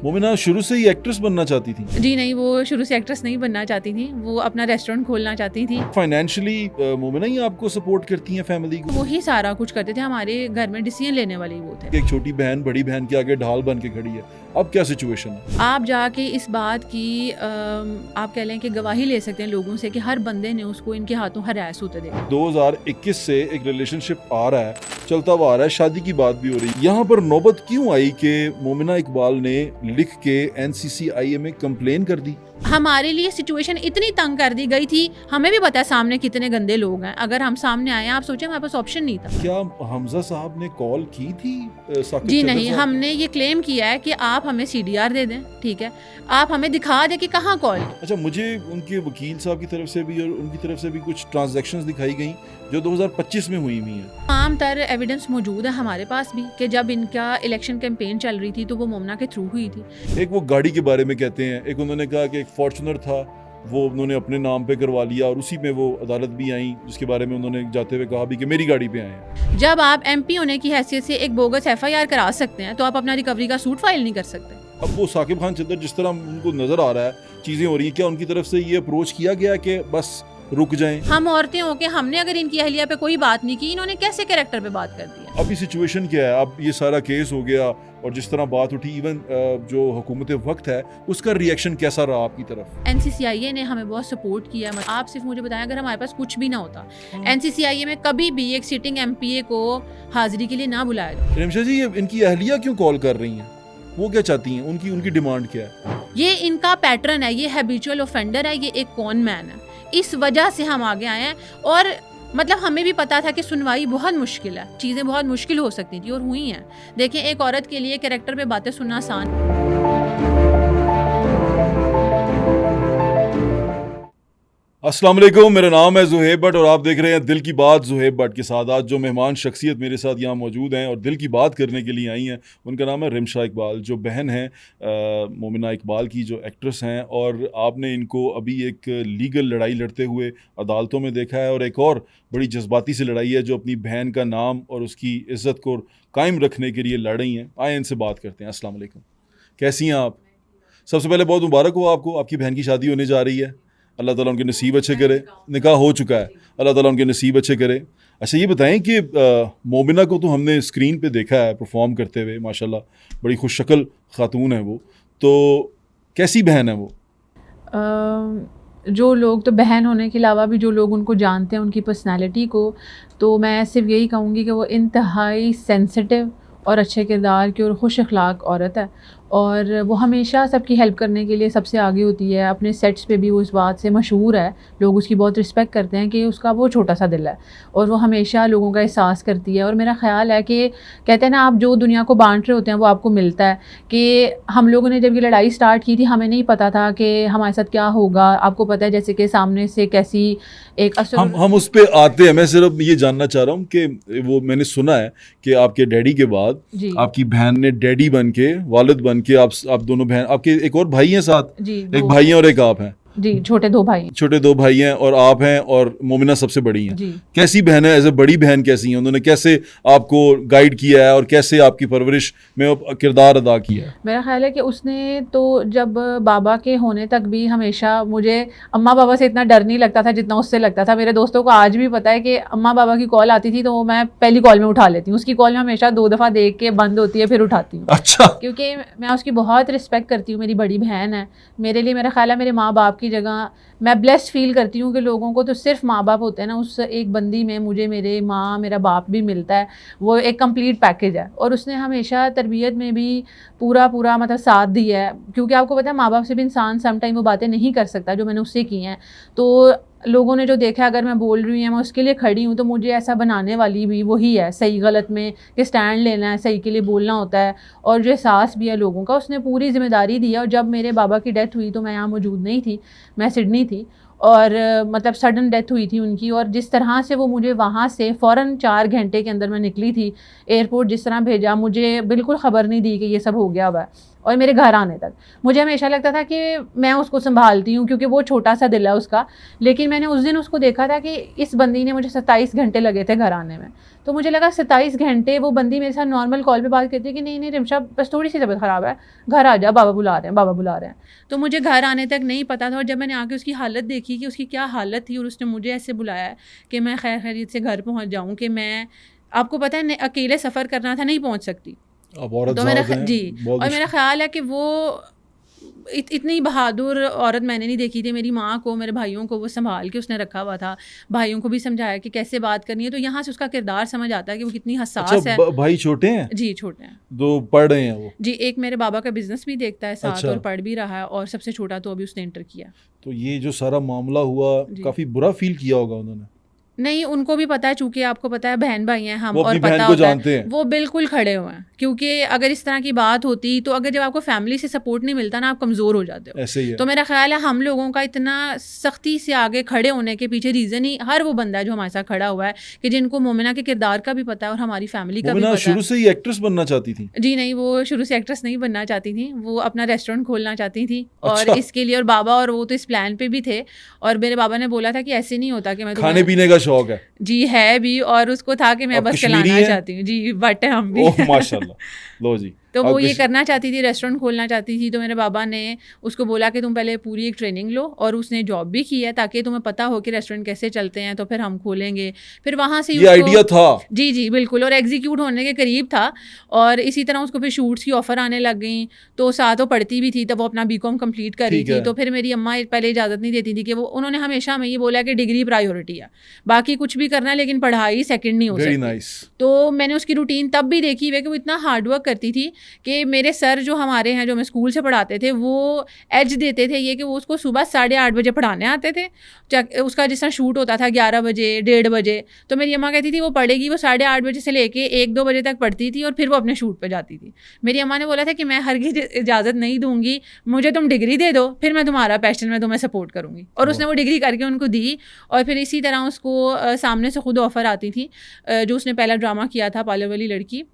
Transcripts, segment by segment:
मोमिना शुरू से ही एक्ट्रेस बनना चाहती थी? जी नहीं, वो शुरू से एक्ट्रेस नहीं बनना चाहती थी, वो अपना रेस्टोरेंट खोलना चाहती थी। फाइनेंशियली मोमिना ही आपको सपोर्ट करती हैं फैमिली को? वो ही सारा कुछ करते थे, हमारे घर में डिसीजन लेने वाले ही वो थे। एक छोटी बहन बड़ी बहन के आगे ढाल बन के खड़ी है, अब क्या सिचुएशन है? आप जाके इस बात की आप कह लें कि गवाही ले सकते हैं लोगों से कि हर बंदे ने उसको इनके हाथों हरास होते देखा। 2021 से एक रिलेशनशिप आ रहा है, चलता हुआ आ रहा है, शादी की बात भी हो रही है। यहाँ पर नौबत क्यों आई कि मोमिना इकबाल ने लिख के NCCIA में कंप्लेन कर दी? हमारे लिए सिचुएशन इतनी तंग कर दी गई थी, हमें भी पता है सामने कितने गंदे लोग हैं। अगर हम सामने आए, आप सोचें हमारे पास ऑप्शन नहीं था। क्या हमजा साहब ने कॉल की थी साकिब जी चंद्र नहीं, साहब? हमने ये क्लेम किया है कि आप हमें CDR दे दें, ठीक है, आप हमें दिखा दें कि कहाँ कॉल। अच्छा, मुझे उनके वकील साहब की तरफ से भी और उनकी तरफ से भी कुछ ट्रांजैक्शंस दिखाई गई जो 2025 में हुई हैं। तमाम तर एविडेंस मौजूद है हमारे पास भी कि जब इनका इलेक्शन कैंपेन चल रही थी तो वो मोमना के थ्रू हुई थी। एक वो गाड़ी के बारे में कहते हैं, एक उन्होंने कहा कि एक फॉर्च्यूनर था, वो उन्होंने अपने नाम पे करवा लिया और उसी में वो अदालत भी आई, जिसके बारे में उन्होंने जाते हुए कहा भी कि मेरी गाड़ी पे आए हैं। जब आप MP होने की हैसियत से एक बोगस FIR करा सकते हैं तो आप अपना रिकवरी का सूट फाइल नहीं कर सकते। अब वो साकिब खान चंदर जिस तरह उनको नजर आ रहा है चीजें हो रही हैं, क्या उनकी तरफ से ये अप्रोच किया गया कि बस रुक जाएं? हम औरतें होके हमने अगर इनकी अहलिया पे कोई बात नहीं की, इन्होंने कैसे कैरेक्टर पे बात कर दिया। अभी सिचुएशन क्या है? अब ये सारा केस हो गया और जिस तरह बात उठी, इवन जो हुकूमत वक्त है उसका रिएक्शन कैसा रहा आपकी तरफ? NCCIA ने हमें बहुत सपोर्ट किया। आप सिर्फ मुझे बताएं, अगर हमारे पास कुछ भी ना होता, NCCIA में कभी भी एक सिटिंग MPA को हाजिरी के लिए ना बुलाया जाए। रिमशा जी, ये इनकी अहलिया क्यों कॉल कर रही हैं? वो क्या चाहती हैं? उनकी डिमांड क्या है? ये इनका पैटर्न है, ये हैबिचुअल ऑफेंडर है, ये एक कॉन मैन है। इस वजह से हम आगे आए हैं और मतलब हमें भी पता था कि सुनवाई बहुत मुश्किल है, चीज़ें बहुत मुश्किल हो सकती थी और हुई हैं। देखें, एक औरत के लिए कैरेक्टर पे बातें सुनना आसान। अस्सलाम वालेकुम, मेरा नाम है ज़ुहैब भट्ट और आप देख रहे हैं दिल की बात ज़ुहैब भट्ट के साथ। आज जो मेहमान शख्सियत मेरे साथ यहाँ मौजूद हैं और दिल की बात करने के लिए आई हैं, उनका नाम है रिमशा इकबाल, जो बहन हैं मोमिना इकबाल की, जो एक्ट्रेस हैं। और आपने इनको अभी एक लीगल लड़ाई लड़ते हुए अदालतों में देखा है और एक और बड़ी जज्बाती सी लड़ाई है जो अपनी बहन का नाम और उसकी इज़्ज़त को कायम रखने के लिए लड़ रही हैं। आए इनसे बात करते हैं। अस्सलाम वालेकुम, कैसी हैं आप? सबसे पहले बहुत मुबारक हो आपको, आपकी बहन की शादी होने जा रही है। अल्लाह ताला उनके नसीब अच्छे करे। निकाह हो चुका है, अल्लाह ताला उनके नसीब अच्छे करे। अच्छा, ये बताएं कि मोमिना को तो हमने स्क्रीन पे देखा है परफॉर्म करते हुए, माशाल्लाह बड़ी खुश शक्ल खातून है वो, तो कैसी बहन है वो? जो लोग तो बहन होने के अलावा भी जो लोग उनको जानते हैं, उनकी पर्सनालिटी को, तो मैं सिर्फ यही कहूँगी कि वो इंतहाई सेंसिटिव और अच्छे किरदार की और खुश अखलाक औरत है और वो हमेशा सबकी हेल्प करने के लिए सबसे आगे होती है। अपने सेट्स पे भी वो इस बात से मशहूर है, लोग उसकी बहुत रिस्पेक्ट करते हैं कि उसका वो छोटा सा दिल है और वो हमेशा लोगों का एहसास करती है। और मेरा ख़्याल है कि कहते हैं ना, आप जो दुनिया को बांट रहे होते हैं वो आपको मिलता है। कि हम लोगों ने जब ये लड़ाई स्टार्ट की थी, हमें नहीं पता था कि हमारे साथ क्या होगा। आपको पता है जैसे कि सामने से कैसी एक असर। हम उस पर आते हैं। मैं सिर्फ ये जानना चाह रहा हूँ कि वो मैंने सुना है कि आपके डैडी के बाद आपकी बहन ने डैडी बन के, वालिद बन के, आप दोनों बहन, आपके एक और भाई हैं साथ? जी, एक भाई हैं और एक आप हैं? जी, छोटे दो भाई हैं और आप हैं और मोमिना सबसे बड़ी हैं। जी। कैसी बहन है? एज ए बड़ी बहन कैसी हैं? उन्होंने कैसे आपको गाइड किया है और कैसे आपकी परवरिश में किरदार अदा किया है? मेरा ख्याल है कि उसने तो जब बाबा के होने तक भी हमेशा, मुझे अम्मा बाबा से इतना डर नहीं लगता था जितना उससे लगता था। मेरे दोस्तों को आज भी पता है कि अम्मा बाबा की कॉल आती थी तो वो मैं पहली कॉल में उठा लेती हूँ। उसकी कॉल में हमेशा 2 दफ़ा देख के बंद होती है फिर उठाती हूँ। अच्छा। क्योंकि मैं उसकी बहुत रिस्पेक्ट करती हूँ। मेरी बड़ी बहन है, मेरे लिए मेरा ख्याल है मेरे माँ बाप की जगह मैं ब्लेस्ड फील करती हूँ कि लोगों को तो सिर्फ माँ बाप होते हैं ना, उस एक बंदी में मुझे मेरे माँ मेरा बाप भी मिलता है। वो एक कंप्लीट पैकेज है और उसने हमेशा तरबियत में भी पूरा मतलब साथ दिया है। क्योंकि आपको पता है माँ बाप से भी इंसान सम टाइम वो बातें नहीं कर सकता जो मैंने उससे की हैं। तो लोगों ने जो देखा, अगर मैं बोल रही हूँ, मैं उसके लिए खड़ी हूँ, तो मुझे ऐसा बनाने वाली भी वही है। सही गलत में कि स्टैंड लेना है, सही के लिए बोलना होता है और जो एहसास भी है लोगों का, उसने पूरी जिम्मेदारी दी है। और जब मेरे बाबा की डेथ हुई तो मैं यहाँ मौजूद नहीं थी, मैं सिडनी थी और मतलब सडन डेथ हुई थी उनकी। और जिस तरह से वो मुझे वहाँ से फ़ौरन 4 घंटे के अंदर मैं निकली थी, एयरपोर्ट जिस तरह भेजा, मुझे बिल्कुल ख़बर नहीं दी कि ये सब हो गया हुआ है। और मेरे घर आने तक। मुझे हमेशा लगता था कि मैं उसको संभालती हूँ क्योंकि वो छोटा सा दिल है उसका, लेकिन मैंने उस दिन उसको देखा था कि इस बंदी ने मुझे 27 घंटे लगे थे घर आने में। तो मुझे लगा 27 घंटे वो बंदी मेरे साथ नॉर्मल कॉल पे बात करती है कि नहीं नहीं रिमशा बस थोड़ी सी तबीयत ख़राब है, घर आ जा, बाबा बुला रहे हैं, बाबा बुला रहे हैं। तो मुझे घर आने तक नहीं पता था, और जब मैंने आके उसकी हालत देखी कि उसकी क्या हालत थी और उसने मुझे ऐसे बुलाया है कि मैं खैर खैरियत से घर पहुँच जाऊँ, कि मैं, आपको पता है अकेले सफ़र करना था, नहीं पहुँच सकती। अब औरत तो मेरा ज़ात हैं, जी, बहुत और मेरा मुश्किल। ख़्याल है कि वो इतनी बहादुर औरत मैंने नहीं देखी थी। मेरी माँ को, मेरे भाइयों को वो संभाल के उसने रखा हुआ था, भाइयों को भी समझाया कि कैसे बात करनी है। तो यहाँ से उसका किरदार समझ आता है कि वो कितनी अच्छा, हसास है। भाई छोटे हैं? जी छोटे हैं। तो पढ़ रहे हैं वो? जी, एक मेरे बाबा का बिजनेस भी देखता है साथ अच्छा। और पढ़ भी रहा है, और सबसे छोटा तो अभी उसने इंटर किया। तो ये जो सारा मामला हुआ, जी। काफ़ी बुरा फील किया होगा उन्होंने? नहीं, उनको भी पता है, चूंकि आपको पता है बहन भाई हैं हम, वो और अपनी पता बहन को होता जानते है हैं। वो बिल्कुल खड़े हुए हैं। क्योंकि अगर इस तरह की बात होती तो अगर जब आपको फैमिली से सपोर्ट नहीं मिलता ना, आप कमज़ोर हो जाते हो। ऐसे ही है। तो मेरा ख्याल है हम लोगों का इतना सख्ती से आगे खड़े होने के पीछे रीज़न ही हर वो बंदा है जो हमारे साथ खड़ा हुआ है, कि जिनको मोमिना के किरदार का भी पता है और हमारी फैमिली का भी मोमिना पता शुरू है। से ही एक्ट्रेस बनना चाहती थी? जी नहीं, वो शुरू से एक्ट्रेस नहीं बनना चाहती थी, वो अपना रेस्टोरेंट खोलना चाहती थी। और अच्छा। इसके लिए, और बाबा और वो तो इस प्लान पे भी थे, और मेरे बाबा ने बोला था कि ऐसे नहीं होता कि मैं खाने तुम्हें, पीने का शौक है? जी है भी, और उसको था कि मैं आप बस कश्मीरी चलाना हैं? चाहती हूँ। जी, बट हम भी ओह माशाल्लाह, लो जी। तो आप वो ये करना चाहती थी, रेस्टोरेंट खोलना चाहती थी। तो मेरे बाबा ने उसको बोला कि तुम पहले पूरी एक ट्रेनिंग लो, और उसने जॉब भी की है ताकि तुम्हें पता हो कि रेस्टोरेंट कैसे चलते हैं, तो फिर हम खोलेंगे। फिर वहाँ से ये आइडिया था? जी जी बिल्कुल, और एग्जीक्यूट होने के करीब था। और इसी तरह उसको फिर शूट्स की ऑफ़र आने लग गई, तो साथ वो पढ़ती भी थी, तब वो अपना बीकॉम कंप्लीट कर रही ठीक थी। है। तो फिर मेरी अम्मा पहले इजाज़त नहीं देती थी कि वो, उन्होंने हमेशा हमें ये बोला कि डिग्री प्रायोरिटी है, बाकी कुछ भी करना है लेकिन पढ़ाई सेकंड नहीं हो वेरी सकती। नाइस। तो मैंने उसकी रूटीन तब भी देखी हुई कि वो इतना हार्ड वर्क करती थी कि मेरे सर जो हमारे हैं, जो हमें स्कूल से पढ़ाते थे, वो एज देते थे ये कि वो उसको सुबह 8:30 बजे पढ़ाने आते थे। उसका जिस तरह शूट होता था 11 बजे 1:30 बजे, तो मेरी अम्मा कहती थी वो पढ़ेगी, वो 8:30 बजे से लेके 1-2 बजे तक पढ़ती थी, और फिर वो अपने शूट पे जाती थी। मेरी अम्मा ने बोला था कि मैं हरगिज़ इजाज़त नहीं दूंगी, मुझे तुम डिग्री दे दो, फिर मैं तुम्हारा पैशन में तुम्हें सपोर्ट करूँगी। और उसने वो डिग्री करके उनको दी। और फिर इसी तरह उसको सामने से खुद ऑफ़र आती थी। जो उसने पहला ड्रामा किया था पार्लर वाली लड़की,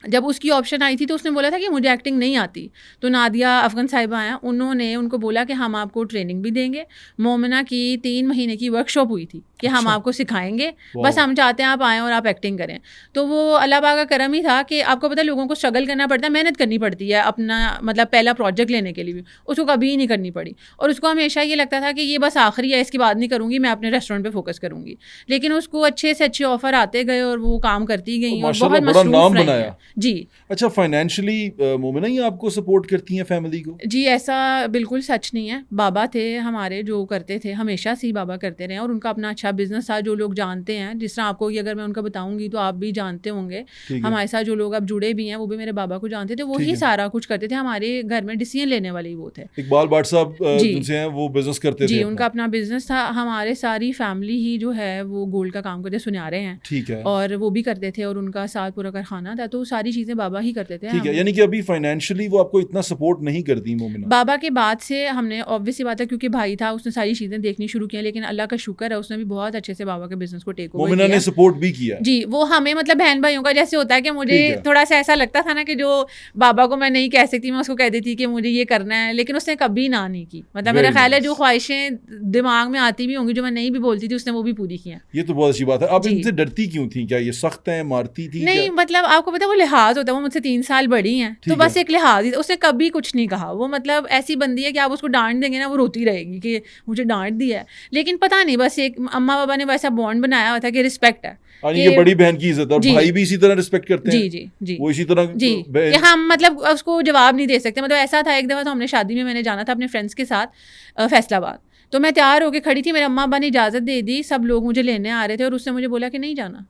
जब उसकी ऑप्शन आई थी तो उसने बोला था कि मुझे एक्टिंग नहीं आती। तो नादिया अफ़ग़ान साहिबा हैं, उन्होंने उनको बोला कि हम आपको ट्रेनिंग भी देंगे। मोमिना की 3 महीने की वर्कशॉप हुई थी कि हम अच्छा। आपको सिखाएंगे, वाह। बस हम चाहते हैं आप आएँ और आप एक्टिंग करें। तो वो अल्लाह पाक का करम ही था कि आपको पता है लोगों को स्ट्रगल करना पड़ता है, मेहनत करनी पड़ती है अपना मतलब पहला प्रोजेक्ट लेने के लिए भी, उसको कभी नहीं करनी पड़ी। और उसको हमेशा ये लगता था कि ये बस आखिरी है, इसके बाद नहीं करूँगी, मैं अपने रेस्टोरेंट पे फोकस करूँगी। लेकिन उसको अच्छे से अच्छे ऑफ़र आते गए और वो काम करती गई और माशाल्लाह बहुत बड़ा मसरूफ़ नाम रही बनाया। हैं। जी। अच्छा, फाइनेंशियली मोमिना ही आपको सपोर्ट करती हैं फैमिली को? जी, ऐसा बिल्कुल सच नहीं है। बाबा थे हमारे जो करते थे, हमेशा से ही बाबा करते रहे, और उनका अपना अच्छा बिज़नेस था जो लोग जानते हैं। जिस तरह आपको ये अगर मैं उनका बताऊँगी तो आप भी जानते होंगे। ठीक है। हमारे साथ जो लोग अब जुड़े भी हैं वो भी मेरे बाबा को जानते थे, वो ठीक ही है। सारा कुछ करते थे। हमारे घर में डिसीजन लेने वाले ही वो थे। इकबाल भाट साहब जी। जिनसे हैं वो बिजनेस करते जी, थे उनका अपना? अपना बिज़नेस था। हमारे सारी फैमिली ही जो है वो गोल्ड का काम करते, सुन्यारे हैं, ठीक है। और वो भी करते थे, और उनका साथ पूरा कारखाना था, तो सारी चीज़ें बाबा ही करते थे। ठीक है, हम यानी कि अभी फाइनेंशियली वो आपको इतना सपोर्ट नहीं करती मोमिना? बाबा के बाद से हमने, ऑब्वियस सी बात है क्योंकि भाई था, उसने सारी चीज़ें देखनी शुरू की, लेकिन अल्लाह का शुक्र है उसने भी बहुत अच्छे से बाबा के बिज़नेस को टेक ओवर मोमिना किया। ने सपोर्ट भी किया है? जी, वो हमें मतलब बहन भाइयों का जैसे होता है कि मुझे ठीक है। थोड़ा सा ऐसा लगता था ना कि जो बाबा को मैं नहीं कह सकती, मैं उसको कह देती कि मुझे ये करना है, लेकिन उसने कभी ना नहीं की। मतलब मेरा Very ख्याल है nice. जो ख्वाहिशें दिमाग में आती भी होंगी, जो मैं नहीं भी बोलती थी, उसने वो भी पूरी की हैं। ये तो बहुत अच्छी बात है। आप जी। इनसे डरती क्यों थी? क्या ये सख्त हैं, मारती थी नहीं क्या? मतलब आपको पता है वो लिहाज होता है, वो मुझसे 3 साल बड़ी हैं, तो ठीक बस है। एक लिहाज ही, उसने कभी कुछ नहीं कहा। वो मतलब ऐसी बंदी है कि आप उसको डांट देंगे ना, वो रोती रहेगी कि मुझे डांट दिया है। लेकिन पता नहीं, बस एक अम्मा बाबा ने वैसा बॉन्ड बनाया हुआ था कि रिस्पेक्ट है यानी कि बड़ी बहन की इज्जत, और जी। भाई भी इसी तरह रिस्पेक्ट करते हैं? जी जी जी वो इसी तरह जी, कि बहन। हम मतलब उसको जवाब नहीं दे सकते। मतलब ऐसा था, एक दफ़ा तो हमने शादी में मैंने जाना था अपने फ्रेंड्स के साथ फैसलाबाद, तो मैं तैयार होकर खड़ी थी, मेरे अम्मा अब्बा ने इजाज़त दे दी, सब लोग मुझे लेने आ रहे थे, और उसने मुझे बोला कि नहीं जाना।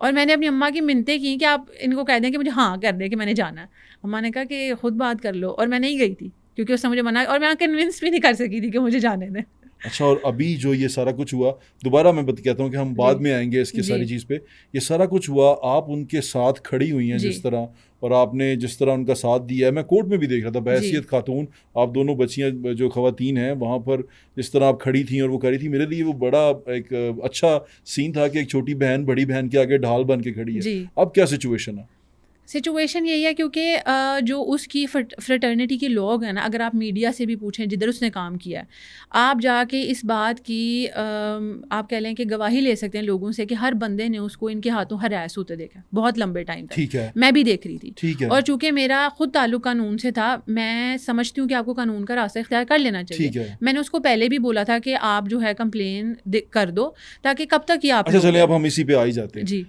और मैंने अपनी अम्मा की मिन्नतें की कि आप इनको कह दें कि मुझे हाँ कर दे कि मैंने जाना है। अम्मा ने कहा कि खुद बात कर लो, और मैं नहीं गई थी क्योंकि उसने मुझे मना, और मैं कन्विंस भी नहीं कर सकी थी कि मुझे जाने दें। अच्छा, और अभी जो ये सारा कुछ हुआ, दोबारा मैं कहता हूँ कि हम बाद जी। में आएंगे इसके जी। सारी चीज़ पे। ये सारा कुछ हुआ, आप उनके साथ खड़ी हुई हैं जी। जिस तरह, और आपने जिस तरह उनका साथ दिया है, मैं कोर्ट में भी देख रहा था, बहैसियत खातून, आप दोनों बच्चियां जो खवातीन हैं वहाँ पर जिस तरह आप खड़ी थी और वो करी थी, मेरे लिए वो बड़ा एक अच्छा सीन था कि एक छोटी बहन बड़ी बहन के आगे ढाल बन के खड़ी है। जी। अब क्या सिचुएशन है? सिचुएशन यही है क्योंकि जो उसकी फ्रेटर्निटी के लोग हैं ना, अगर आप मीडिया से भी पूछें जिधर उसने काम किया है, आप जाके इस बात की आप कह लें कि गवाही ले सकते हैं लोगों से कि हर बंदे ने उसको इनके हाथों हरास होते देखा बहुत लंबे टाइम तक। ठीक है, मैं भी देख रही थी। ठीक है, और चूंकि मेरा खुद ताल्लुक कानून से था, मैं समझती हूँ कि आपको कानून का रास्ता इख्तियार कर लेना चाहिए। ठीक है। मैंने उसको पहले भी बोला था कि आप जो है कंप्लेन कर दो, ताकि कब तक ये आप अच्छा चलें, अब हम इसी पे आ ही जाते हैं। जी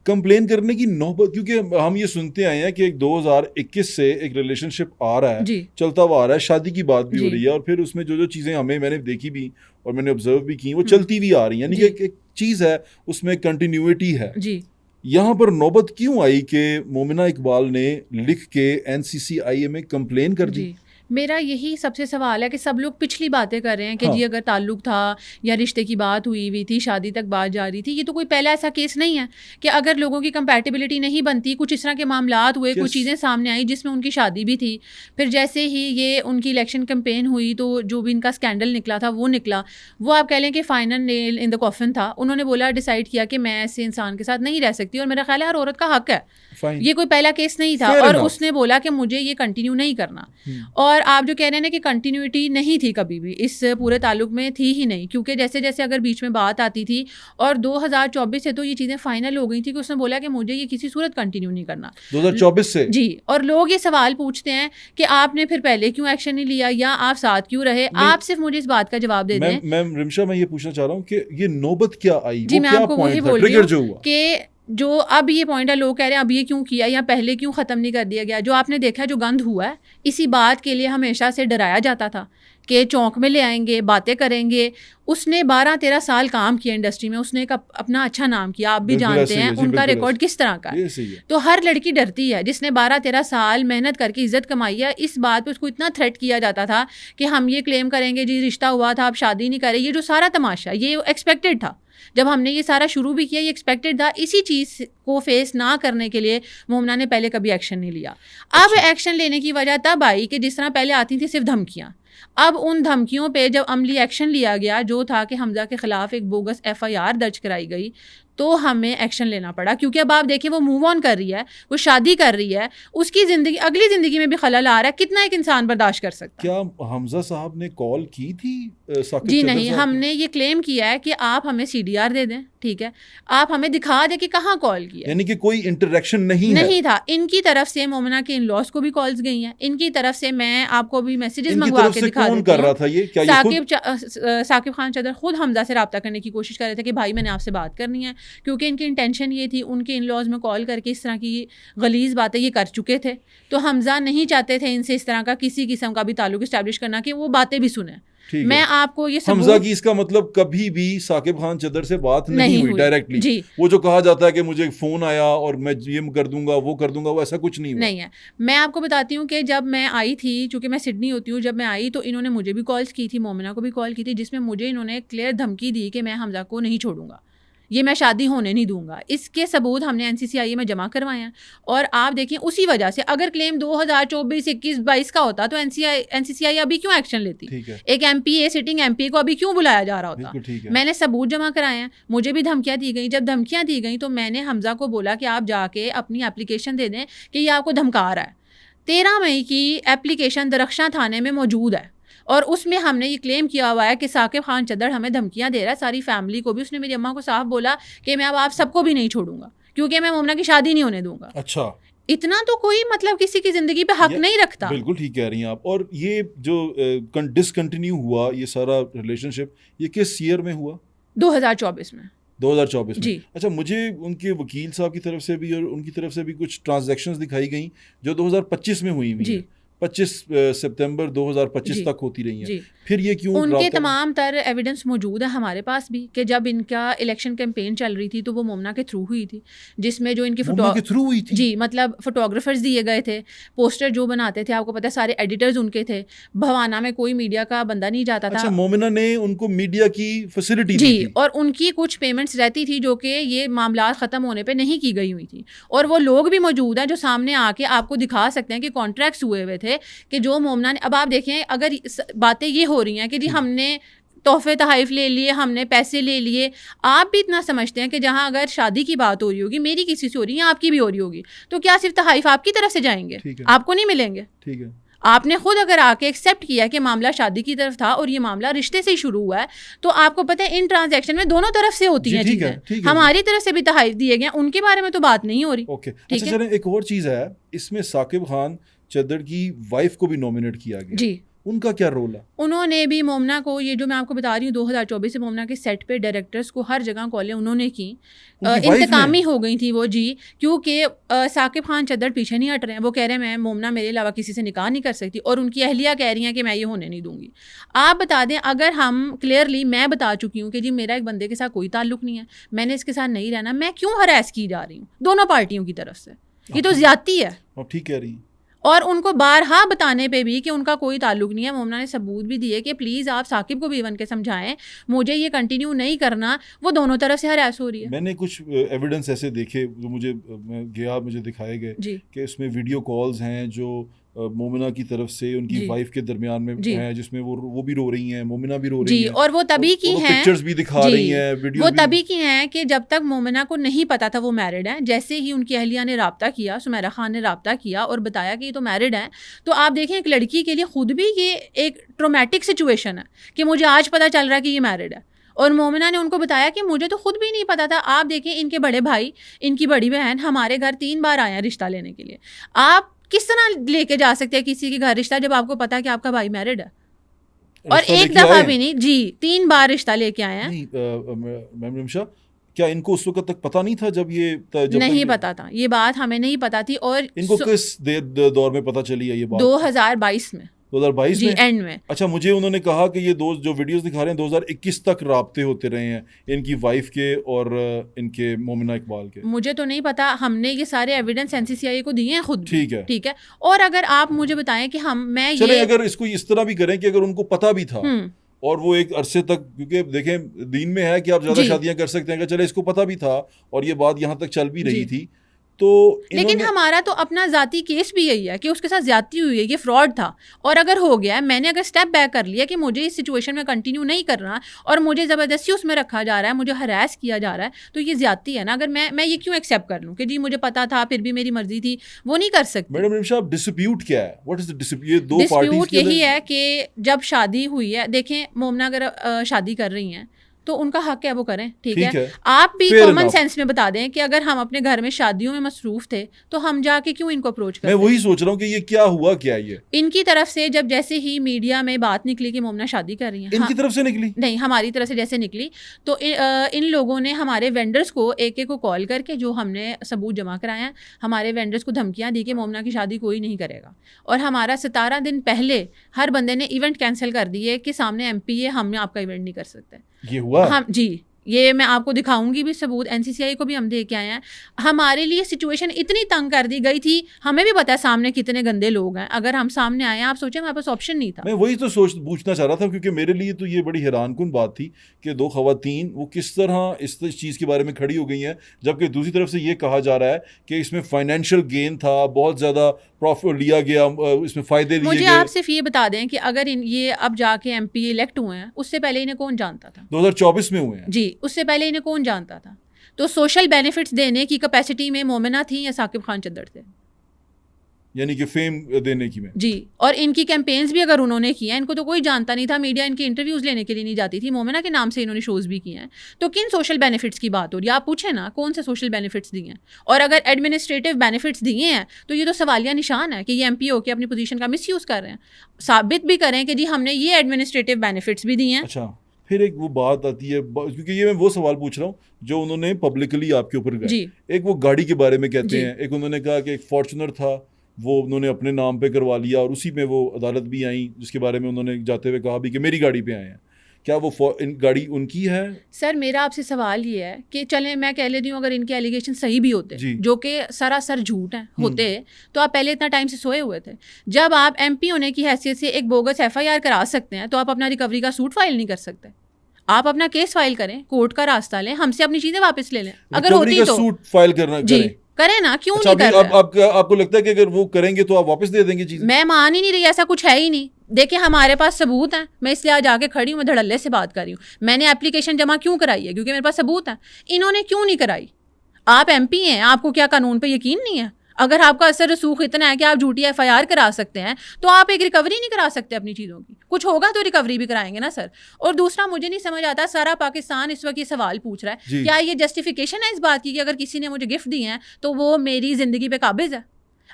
कंप्लेन करने की नौबत, क्योंकि हम ये सुनते आए हैं कि 2021 से एक रिलेशनशिप आ रहा है, जी चलता हुआ आ रहा है, शादी की बात भी हो जी। रही है, और फिर उसमें जो जो चीज़ें मैंने देखी भी और मैंने ऑब्जर्व भी की वो चलती भी आ रही हैं, यानी कि एक चीज़ है, उसमें कंटिन्यूटी है। जी यहाँ पर नौबत क्यों आई कि मोमिना इकबाल ने लिख के NCCIA में कंप्लेन कर दी? जी मेरा यही सबसे सवाल है कि सब लोग पिछली बातें कर रहे हैं कि हाँ। जी अगर ताल्लुक था या रिश्ते की बात हुई थी, शादी तक बात जा रही थी, ये तो कोई पहला ऐसा केस नहीं है कि अगर लोगों की कंपैटिबिलिटी नहीं बनती, कुछ इस तरह के मामलात हुए, कुछ चीज़ें सामने आई जिसमें उनकी शादी भी थी, फिर जैसे ही ये उनकी इलेक्शन कैंपेन हुई तो जो भी इनका स्कैंडल निकला था वो निकला, वो आप कह लें कि final nail in the coffin था। उन्होंने बोला, डिसाइड किया कि मैं ऐसे इंसान के साथ नहीं रह सकती, और मेरा ख्याल है हर औरत का हक है, ये कोई पहला केस नहीं था। Fair और enough. उसने बोला कि मुझे ये कंटिन्यू नहीं करना। और आप जो कह रहे हैं ना कि कंटिन्यूटी नहीं थी कभी भी इस पूरे ताल्लुक में, थी ही नहीं, क्योंकि जैसे जैसे अगर बीच में बात आती थी, और 2024 से तो ये चीज़ें फाइनल हो गई थी कि उसने बोला कि मुझे ये किसी सूरत कंटिन्यू नहीं करना 2024 से जी। और लोग ये सवाल पूछते हैं कि आपने फिर पहले क्यों एक्शन नहीं लिया या आप साथ क्यों रहे। आप सिर्फ मुझे इस बात का जवाब दे दें। मैम रिमशा, मैं ये पूछना चाह रहा हूँ कि ये नौबत क्या आई, जी, वो मैं क्या आपको वही पॉइंट था, बोल रही ट्रिगर हूँ जो हुआ कि जो अब ये पॉइंट है, लोग कह रहे हैं अब ये क्यों किया या पहले क्यों ख़त्म नहीं कर दिया गया। जो आपने देखा, जो गंद हुआ है, इसी बात के लिए हमेशा से डराया जाता था कि चौंक में ले आएंगे, बातें करेंगे। उसने 12-13 साल काम किया इंडस्ट्री में, उसने एक अपना अच्छा नाम किया, आप भी जानते हैं उनका रिकॉर्ड किस तरह का है। तो हर लड़की डरती है जिसने 12-13 साल मेहनत करके इज्जत कमाई है। इस बात पे उसको इतना थ्रेट किया जाता था कि हम ये क्लेम करेंगे जी रिश्ता हुआ था, आप शादी नहीं करें। ये जो सारा तमाशा, ये एक्सपेक्टेड था। जब हमने ये सारा शुरू भी किया, ये एक्सपेक्टेड था। इसी चीज़ को फेस ना करने के लिए मोमना ने पहले कभी एक्शन नहीं लिया। अब एक्शन लेने की वजह तब आई कि जिस तरह पहले आती थी सिर्फ धमकियाँ, अब उन धमकियों पे जब अमली एक्शन लिया गया, जो था कि हमजा के खिलाफ एक बोगस FIR दर्ज कराई गई, तो हमें एक्शन लेना पड़ा। क्योंकि अब आप देखिए वो मूव ऑन कर रही है, वो शादी कर रही है, उसकी ज़िंदगी, अगली ज़िंदगी में भी खलल आ रहा है। कितना एक इंसान बर्दाश्त कर सकता है? क्या हमजा साहब ने कॉल की थी साकिब जी चदर नहीं, साहब हमने ये क्लेम किया है कि आप हमें CDR दे दें, ठीक है, आप हमें दिखा दें कि कहाँ कॉल किया। यानी कि कोई इंटरेक्शन नहीं था इनकी तरफ से। मोमिना के इन लॉस को भी कॉल्स गई हैं इनकी तरफ से। मैं आपको भी मैसेजेस इनकी मंगवा तरफ के से दिखा कौन देती कर रहा हूँ। था ये? क्या ये साकिब खान चदर खुद हमजा से रब्ता करने की कोशिश कर रहे थे कि भाई मैंने आपसे बात करनी है, क्योंकि इनकी इंटेंशन ये थी, उनके इन लॉज में कॉल करके इस तरह की गलीज बातें ये कर चुके थे। तो हमजा नहीं चाहते थे इनसे इस तरह का किसी किस्म का भी ताल्लुक इस्टेब्लिश करना कि वो बातें भी सुने। मैं आपको ये हमजा की इसका मतलब कभी भी साकिब खान चदर से बात नहीं हुई डायरेक्टली। जी। वो जो कहा जाता है कि मुझे फोन आया और मैं ये कर दूंगा वो कर दूंगा, वो ऐसा कुछ नहीं हुआ। नहीं है। मैं आपको बताती हूँ कि जब मैं आई थी, चूंकि मैं सिडनी होती हूँ, जब मैं आई तो इन्होंने मुझे भी कॉल्स की थी, मोमिना को भी कॉल की थी, जिसमें मुझे इन्होंने क्लियर धमकी दी कि मैं हमजा को नहीं छोड़ूंगा, ये मैं शादी होने नहीं दूंगा। इसके सबूत हमने NCCIA में जमा करवाए हैं। और आप देखिए उसी वजह से अगर क्लेम 2024, 21, 22 का होता तो NCCIA अभी क्यों एक्शन लेती? एक MPA, सिटिंग MPA को अभी क्यों बुलाया जा रहा होता? मैंने सबूत जमा कराए हैं, मुझे भी धमकियां दी गई। जब धमकियां दी गई तो मैंने हमजा को बोला कि आप जाके अपनी एप्लीकेशन दे दें कि ये आपको धमका रहा है। 13 मई की एप्लीकेशन दरख्शां थाने में मौजूद है, और उसमें हमने ये क्लेम किया हुआ है कि साकिब खान चदर हमें धमकियां दे रहा है, सारी फैमिली को भी। उसने मेरी अम्मा को साफ बोला कि मैं अब आप सबको भी नहीं छोड़ूंगा, क्योंकि मैं मोमना की शादी नहीं होने दूंगा। अच्छा, इतना तो कोई मतलब किसी की जिंदगी पे हक नहीं रखता। बिल्कुल ठीक कह रही हैं आप। और ये जो डिसकंटिन्यू हुआ ये सारा रिलेशनशिप, ये किस ईयर में हुआ? 2024 में। 2024 में जी। अच्छा, मुझे उनके वकील साहब की तरफ से भी और उनकी तरफ से भी कुछ ट्रांजैक्शंस दिखाई गई जो 2025 में हुई है। 25 सितंबर 2025 तक होती रही हैं। फिर ये क्यों? उनके तमाम तर एविडेंस मौजूद है हमारे पास भी कि जब इनका इलेक्शन कैंपेन चल रही थी तो वो मोमना के थ्रू हुई थी, जिसमें जो इनकी थ्रू हुई थी। जी, मतलब फोटोग्राफर्स दिए गए थे, पोस्टर जो बनाते थे, आपको पता है सारे एडिटर्स उनके थे। भवाना में कोई मीडिया का बंदा नहीं जाता था। अच्छा, मोमिना ने उनको मीडिया की फैसिलिटी दी थी। और उनकी कुछ पेमेंट्स रहती थी जो कि ये मामला खत्म होने पे नहीं की गई हुई थी। और वो लोग भी मौजूद हैं जो सामने आके आपको दिखा सकते हैं कि कॉन्ट्रैक्ट्स हुए हुए थे कि जो मोमना ने। अब आप देखें, अगर बातें ये हो रही हैं कि जी हमने तोहफे तहाइफ ले लिए, हमने पैसे ले लिए। आप भी इतना समझते हैं कि जहाँ अगर शादी की बात हो रही होगी, मेरी किसी से हो रही है, आपकी भी हो रही होगी, तो क्या सिर्फ तहाइफ आपकी तरफ से जाएंगे, आपको नहीं मिलेंगे? ठीक है, आपने खुद अगर आके एक्सेप्ट किया कि मामला शादी की तरफ था और ये मामला रिश्ते से ही शुरू हुआ है, तो आपको पता है इन ट्रांजैक्शन में दोनों तरफ से होती हैं चीजें। हमारी तरफ से भी तहाइफ दिए गए, उनके बारे में तो बात नहीं हो रही। ओके, अच्छा चलें, एक और चीज है इसमें, साकिब खान चद्दड़ की वाइफ को भी नॉमिनेट किया गया जी। उनका क्या रोल है? उन्होंने भी मोमना को, ये जो मैं आपको बता रही हूँ 2024 से मोमना के सेट पे डायरेक्टर्स को हर जगह कॉलें उन्होंने की, इंतकामी हो गई थी वो जी, क्योंकि साकिब खान चद्दड़ पीछे नहीं हट रहे हैं। वो कह रहे हैं मैं मोमना मेरे अलावा किसी से निकाह नहीं कर सकती, और उनकी अहलिया कह रही हैं कि मैं ये होने नहीं दूंगी। आप बता दें, अगर हम क्लियरली, मैं बता चुकी हूँ कि जी मेरा एक बंदे के साथ कोई ताल्लुक नहीं है, मैंने इसके साथ नहीं रहना, मैं क्यों हरास की जा रही हूँ दोनों पार्टियों की तरफ से? ये तो ज्यादती है। ठीक कह रही। और उनको बारहा बताने पे भी कि उनका कोई ताल्लुक नहीं है, मोमना ने सबूत भी दिए कि प्लीज़ आप साकिब को भी इवन के समझाएं, मुझे ये कंटिन्यू नहीं करना। वो दोनों तरफ से हरास हो रही है। मैंने कुछ एविडेंस ऐसे देखे जो मुझे दिखाए गए कि इसमें वीडियो कॉल्स हैं जो मोमिना की तरफ से उनकी वाइफ के दरमियान में है, जिसमें वो भी रो रही हैं, मोमिना भी रो रही है, और वो तभी की हैं, पिक्चर्स भी दिखा रही हैं, वीडियो वो तभी की हैं कि जब तक मोमिना को नहीं पता था वो मैरिड है, जैसे ही उनकी अहलिया ने राब्ता किया, सुमेरा खान ने राब्ता किया और बताया कि ये तो मैरिड है, तो आप देखें एक लड़की के लिए खुद भी ये एक ट्रोमेटिक सिचुएशन है कि मुझे आज पता चल रहा है कि ये मैरिड है। और मोमिना ने उनको बताया कि मुझे तो खुद भी नहीं पता था। आप देखें, इनके बड़े भाई, इनकी बड़ी बहन हमारे घर 3 बार आए हैं रिश्ता लेने के लिए। आप किस तरह लेके जा सकते हैं किसी के घर रिश्ता जब आपको पता है कि आपका भाई मैरिड है? और एक दफा भी नहीं जी, 3 बार रिश्ता लेके आए हैं। मैम रिमशा, क्या इनको उस वक्त तक पता नहीं था जब नहीं पता था, ये बात हमें नहीं पता थी। और इनको किस दौर में पता चली है ये बात? 2022 में 2022 में एंड में। अच्छा, मुझे उन्होंने कहा कि ये जो वीडियोस दिखा रहे हैं 2021 तक राब्ते होते रहे हैं इनकी वाइफ के और इनके मोमिना इकबाल के। मुझे तो नहीं पता, हमने ये सारे एविडेंस NCCI को दिए हैं खुद। ठीक है। और अगर आप मुझे बताएं कि चले अगर इसको इस तरह भी करें कि अगर उनको पता भी था और वो एक अरसे तक, क्योंकि देखें दीन में है कि आप ज्यादा शादियां कर सकते हैं, चले इसको पता भी था और ये बात यहाँ तक चल भी रही थी, तो लेकिन हमारा तो अपना जाती केस भी यही है कि उसके साथ ज्यादती हुई है, ये फ्रॉड था। और अगर हो गया है, मैंने अगर स्टेप बैक कर लिया कि मुझे इस सिचुएशन में कंटिन्यू नहीं करना और मुझे ज़बरदस्ती उसमें रखा जा रहा है, मुझे हरास किया जा रहा है, तो ये ज्यादती है ना। अगर मैं ये क्यों एक्सेप्ट कर लूँ कि जी मुझे पता था फिर भी मेरी मर्जी थी, वो नहीं कर सकती। मैडम रिमशा, डिस्प्यूट क्या है? What is the dispute? Dispute यही है कि जब शादी हुई है, देखें मोमना अगर शादी कर रही हैं तो उनका हक है वो करें, ठीक है। आप भी कॉमन सेंस में बता दें कि अगर हम अपने घर में शादियों में मसरूफ थे तो हम जाके क्यों इनको अप्रोच करें? मैं वही सोच रहा हूँ कि ये क्या हुआ, क्या ये इनकी तरफ से जब जैसे ही मीडिया में बात निकली कि मोमना शादी कर रही है, इनकी तरफ से निकली नहीं, हमारी तरफ से जैसे निकली, तो इन लोगों ने हमारे वेंडर्स को एक को कॉल करके, जो हमने सबूत जमा कराए हैं, हमारे वेंडर्स को धमकियां दी कि मोमना की शादी कोई नहीं करेगा। और हमारा 17 दिन पहले हर बंदे ने इवेंट कैंसिल कर दिए कि सामने MP है, हम आपका इवेंट नहीं कर सकते। ये हुआ? हम जी, ये मैं आपको दिखाऊंगी भी सबूत, NCCI को भी हम दे के आए हैं। हमारे लिए सिचुएशन इतनी तंग कर दी गई थी, हमें भी पता है सामने कितने गंदे लोग हैं। अगर हम सामने आए, आप सोचें हमारे पास ऑप्शन नहीं था। मैं वही तो पूछना चाह रहा था, क्योंकि मेरे लिए तो ये बड़ी हैरानकुन बात थी कि 2 खवातीन वो किस तरह इस चीज़ के बारे में खड़ी हो गई हैं, जबकि दूसरी तरफ से ये कहा जा रहा है कि इसमें फाइनेंशियल गेन था, बहुत ज़्यादा प्रॉफिट लिया गया, इसमें फ़ायदे लिए गए। मुझे आप सिर्फ ये बता दें कि अगर ये अब जाके MP इलेक्ट हुए हैं, उससे पहले इन्हें कौन जानता था? 2024 में हुए हैं जी, उससे पहले इन्हें कौन जानता था? तो सोशल बेनिफिट्स देने की कैपेसिटी में मोमिना थी या साकिब खान चद्दड़ थे? यानी कि फेम देने की में जी। और इनकी कैंपेन्स भी अगर उन्होंने किया, इनको तो कोई जानता नहीं था, मीडिया इनके इंटरव्यूज़ लेने के लिए नहीं जाती थी, मोमिना के नाम से इन्होंने शोज़ भी किए हैं, तो किन सोशल बेनिफिट्स की बात हो रही है? आप पूछें ना, कौन से सोशल बेनिफिट्स दिए हैं? और अगर एडमिनिस्ट्रेटिव बेनिफिट्स दिए हैं तो ये तो सवालिया निशान है कि ये MP होकर अपनी पोजीशन का मिसयूज़ कर रहे हैं। साबित भी करें कि जी हमने ये एडमिनिस्ट्रेटिव बेनिफिट्स भी दिए हैं। अच्छा, फिर एक वो बात आती है, क्योंकि ये मैं वो सवाल पूछ रहा हूँ जो उन्होंने पब्लिकली आपके ऊपर गए। एक वो गाड़ी के बारे में कहते हैं, एक उन्होंने कहा कि एक फॉर्च्यूनर था, वो उन्होंने अपने नाम पे करवा लिया और उसी में वो अदालत भी आई, जिसके बारे में उन्होंने जाते हुए कहा भी कि मेरी गाड़ी पे आए हैं। क्या वो गाड़ी उनकी है? सर, मेरा आपसे सवाल ये है कि चलें मैं कह लेती हूँ, अगर इनके एलिगेशन सही भी होते, जो कि सरासर झूठ हैं होते, तो आप पहले इतना टाइम से सोए हुए थे। जब आप MP होने की हैसियत से एक बोगस FIR करा सकते हैं, तो आप अपना रिकवरी का सूट फाइल नहीं कर सकते? आप अपना केस फाइल करें, कोर्ट का रास्ता लें, हमसे अपनी चीज़ें वापस ले लें। अगर होती तो सूट फाइल करना जी करें ना, क्यों अच्छा, नहीं कर रहे? आपको लगता है कि अगर वो करेंगे तो आप वापस दे देंगे चीजें? मैं मान ही नहीं रही, ऐसा कुछ है ही नहीं। देखिए हमारे पास सबूत हैं, मैं इसलिए आज आके खड़ी हूँ, मैं धड़ल्ले से बात कर रही हूँ। मैंने एप्लीकेशन जमा क्यों कराई है? क्योंकि मेरे पास सबूत है। इन्होंने क्यों नहीं कराई? आप MP हैं, आपको क्या कानून पे यकीन नहीं है? अगर आपका असर रसूख इतना है कि आप झूठी FIR करा सकते हैं, तो आप एक रिकवरी नहीं करा सकते अपनी चीज़ों की? कुछ होगा तो रिकवरी भी कराएंगे ना सर। और दूसरा, मुझे नहीं समझ आता, सारा पाकिस्तान इस वक्त ये सवाल पूछ रहा है, क्या ये जस्टिफिकेशन है इस बात की कि अगर किसी ने मुझे गिफ्ट दिए हैं तो वो मेरी ज़िंदगी पे काबिज है?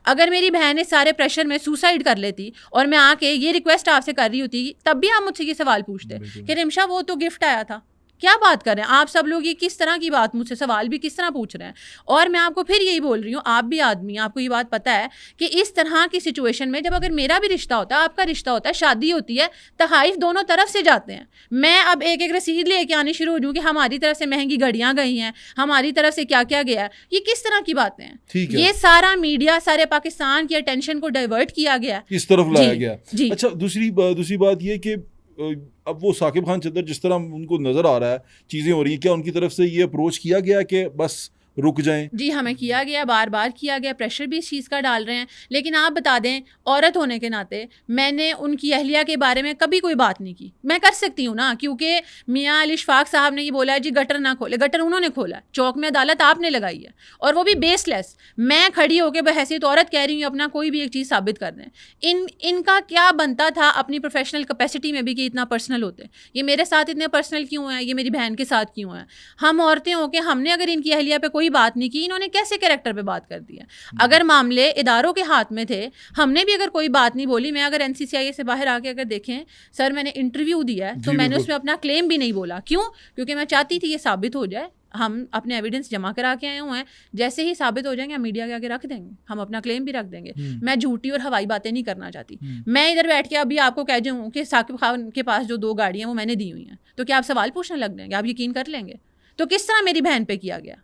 अगर मेरी बहन इस सारे प्रेशर में सुसाइड कर लेती और मैं आके ये रिक्वेस्ट आपसे कर रही होती, तब भी आप मुझसे ये सवाल पूछते कि रिमशा वो तो गिफ्ट आया था। क्या बात कर रहे हैं आप सब लोग? ये किस तरह की बात, मुझसे सवाल भी किस तरह पूछ रहे हैं? और मैं आपको फिर यही बोल रही हूँ, आप भी आदमी, आपको ये बात पता है कि इस तरह की सिचुएशन में जब अगर मेरा भी रिश्ता होता है, आपका रिश्ता होता है, शादी होती है, तहाइफ दोनों तरफ से जाते हैं। मैं अब एक एक रसीद लेके आनी शुरू हो जाऊँ कि हमारी तरफ से महंगी घड़ियाँ गई हैं, हमारी तरफ से क्या क्या गया है। ये किस तरह की बातें हैं? ये सारा मीडिया, सारे पाकिस्तान की अटेंशन को डाइवर्ट किया गया, इस तरफ लाया गया। जी। अच्छा, दूसरी बात ये कि अब वो साकिब खान चद्दर जिस तरह उनको नज़र आ रहा है चीज़ें हो रही हैं, क्या उनकी तरफ से ये अप्रोच किया गया कि बस रुक जाएं? जी हमें किया गया, बार बार किया गया, प्रेशर भी इस चीज़ का डाल रहे हैं। लेकिन आप बता दें, औरत होने के नाते मैंने उनकी अहलिया के बारे में कभी कोई बात नहीं की। मैं कर सकती हूँ ना, क्योंकि मियाँ अली इशफाक साहब ने ये बोला है जी गटर ना खोले। गटर उन्होंने खोला, चौक में अदालत आपने लगाई है, और वो भी बेसलेस। मैं खड़ी होकर बहैसियत औरत कह रही हूँ अपना कोई भी एक चीज़ साबित कर दें। इनका क्या बनता था अपनी प्रोफेशनल कैपेसिटी में भी कि इतना पर्सनल होते? ये मेरे साथ इतने पर्सनल क्यों हैं? ये मेरी बहन के साथ क्यों हैं? हम औरतें होकर हमने अगर इनकी अहलिया पे कोई बात नहीं की, इन्होंने कैसे कैरेक्टर पे बात कर दिया? अगर मामले इदारों के हाथ में थे, हमने भी अगर कोई बात नहीं बोली, मैं अगर NCCI से बाहर आके अगर देखें सर, मैंने इंटरव्यू दिया है तो मैंने उसमें अपना क्लेम भी नहीं बोला। क्यों? क्योंकि मैं चाहती थी ये साबित हो जाए। हम अपने एविडेंस जमा करा के आए हुए हैं, जैसे ही साबित हो जाएंगे हम मीडिया के आगे रख देंगे, हम अपना क्लेम भी रख देंगे। मैं झूठी और हवाई बातें नहीं करना चाहती। मैं इधर बैठ के अभी आपको कह दूँ कि साकिब खान के पास जो 2 गाड़ियाँ वो मैंने दी हुई हैं, तो क्या आप सवाल पूछने लग जाएंगे? आप यकीन कर लेंगे? तो किस तरह मेरी बहन पे किया गया?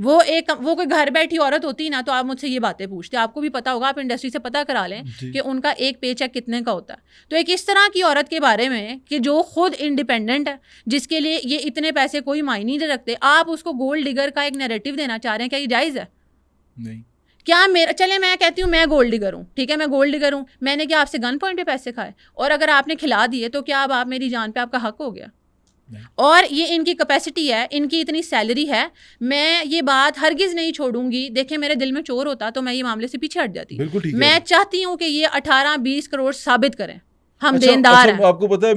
वो कोई घर बैठी औरत होती ना तो आप मुझसे ये बातें पूछते। आपको भी पता होगा, आप इंडस्ट्री से पता करा लें कि उनका एक पेचेक कितने का होता है। तो एक इस तरह की औरत के बारे में कि जो खुद इंडिपेंडेंट है, जिसके लिए ये इतने पैसे कोई मायने नहीं रखते, आप उसको गोल्ड डिगर का एक नैरेटिव देना चाह रहे हैं। क्या ये जायज़ है? नहीं। क्या मेरा, चले मैं कहती हूँ मैं गोल्ड डिगर हूँ, ठीक है, मैं गोल्ड डिगर हूँ, मैंने क्या आपसे गन पॉइंट पे पैसे खाए? और अगर आपने खिला दिए तो क्या अब आप मेरी जान पे आपका हक हो गया? और ये इनकी कैपेसिटी है, इनकी इतनी सैलरी है, मैं ये बात हरगिज़ नहीं छोड़ूंगी। देखें मेरे दिल में चोर होता तो मैं ये मामले से पीछे हट जाती। मैं चाहती हूँ कि ये 18-20 करोड़ साबित करें, हम देनदार हैं। आपको पता है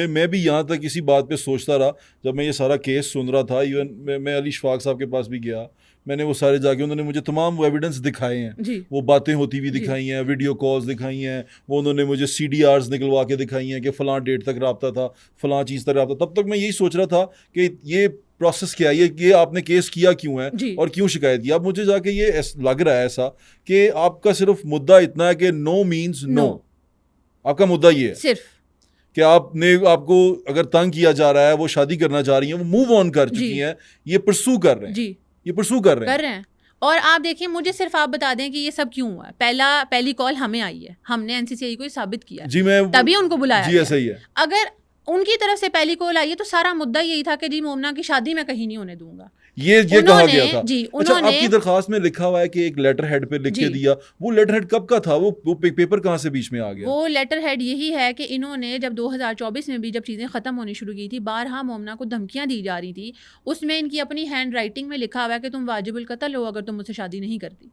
मैं भी यहाँ तक इसी बात पे सोचता रहा जब मैं ये सारा केस सुन रहा था। इवन मैं अली इशफाक साहब के पास भी गया, मैंने वो सारे जाके, उन्होंने मुझे तमाम वो एविडेंस दिखाए हैं, वो बातें होती हुई दिखाई हैं, वीडियो कॉल्स दिखाई हैं, वो उन्होंने मुझे CDRs निकलवा के दिखाई हैं कि फ़लाँ डेट तक रब्ता था, फ़लाँ चीज़ तक रब्ता। तब तक मैं यही सोच रहा था कि ये प्रोसेस क्या है, ये आपने केस किया क्यों है और क्यों शिकायत की। अब मुझे जाके ये लग रहा है ऐसा कि आपका सिर्फ मुद्दा इतना है कि नो मीन्स नो। आपका मुद्दा ये है सिर्फ कि आपको अगर तंग किया जा रहा है, वो शादी करना चाह रही हैं, वो मूव ऑन कर चुकी हैं, ये परसू कर रहे हैं, ये परसू कर रहे हैं। और आप देखिए, मुझे सिर्फ आप बता दें कि ये सब क्यों हुआ। पहली कॉल हमें आई है, हमने NCCI को साबित किया जी, मैं तभी उनको बुलाया। जी ऐसा ही है। अगर उनकी तरफ से पहली कॉल आई है तो सारा मुद्दा यही था कि जी मोमना की शादी मैं कहीं नहीं होने दूंगा, ये कहा गया था। जी, अच्छा, आपकी दरखास्त में लिखा हुआ है कि एक लेटर हेड पे लिख के दिया, वो लेटर हेड कब का था? वो पेपर कहाँ से बीच में आ गया? वो लेटर हेड यही है कि इन्होंने जब 2024 में भी जब चीज़ें ख़त्म होनी शुरू की थी, बारहा मोमना को धमकियाँ दी जा रही थी, उसमें इनकी अपनी हैंड राइटिंग में लिखा हुआ है कि तुम वाजिबुल कत्ल हो अगर तुम मुझसे शादी नहीं करती,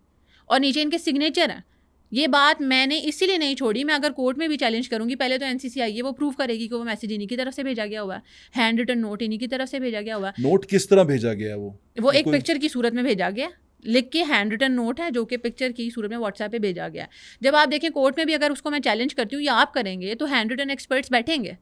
और नीचे इनके सिग्नेचर हैं। ये बात मैंने इसीलिए नहीं छोड़ी, मैं अगर कोर्ट में भी चैलेंज करूंगी, पहले तो NCCI है वो प्रूव करेगी कि वो मैसेज इन्हीं की तरफ से भेजा गया हुआ है, हैंड रिटन नोट इन्हीं की तरफ से भेजा गया हुआ है। नोट किस तरह भेजा गया? वो एक पिक्चर की सूरत में भेजा गया, लिख के हैंड रिटन नोट है जो कि पिक्चर की सूरत में WhatsApp पे भेजा गया। जब आप देखें कोर्ट में भी अगर उसको मैं चैलेंज करती हूँ या आप करेंगे तो हैंड रिटन एक्सपर्ट्स बैठेंगे,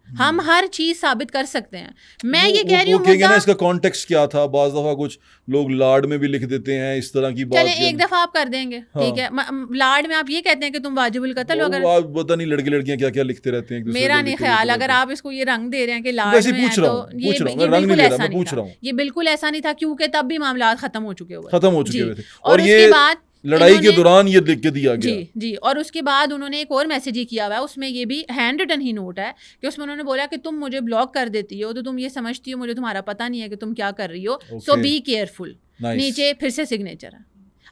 हम हर चीज साबित कर सकते हैं। मैं ये कह रही हूँ ना, इसका कॉन्टेक्स्ट क्या था? बाज़ दफा कुछ लोग लाड में भी लिख देते हैं इस तरह की बात। चले एक दफा आप कर देंगे, ठीक है, लाड में आप ये कहते हैं कि तुम वाजिबुल कत्ल हो। अगर पता नहीं लड़के लड़कियां क्या क्या लिखते रहते हैं, मेरा नहीं ख्याल, अगर आप इसको ये रंग दे रहे हैं कि लाड में है, तो ये बिल्कुल ऐसा नहीं था। ये बिल्कुल ऐसा नहीं था, क्योंकि तब भी मामला खत्म हो चुके थे। और उसके बाद लड़ाई के दौरान ये लिख के दिया गया। जी। और उसके बाद उन्होंने एक और मैसेज ही किया हुआ है, उसमें ये भी हैंड रिटन ही नोट है कि उसमें उन्होंने बोला कि तुम मुझे ब्लॉक कर देती हो तो तुम ये समझती हो मुझे तुम्हारा पता नहीं है कि तुम क्या कर रही हो, सो बी केयरफुल। Nice. नीचे फिर से सिग्नेचर है।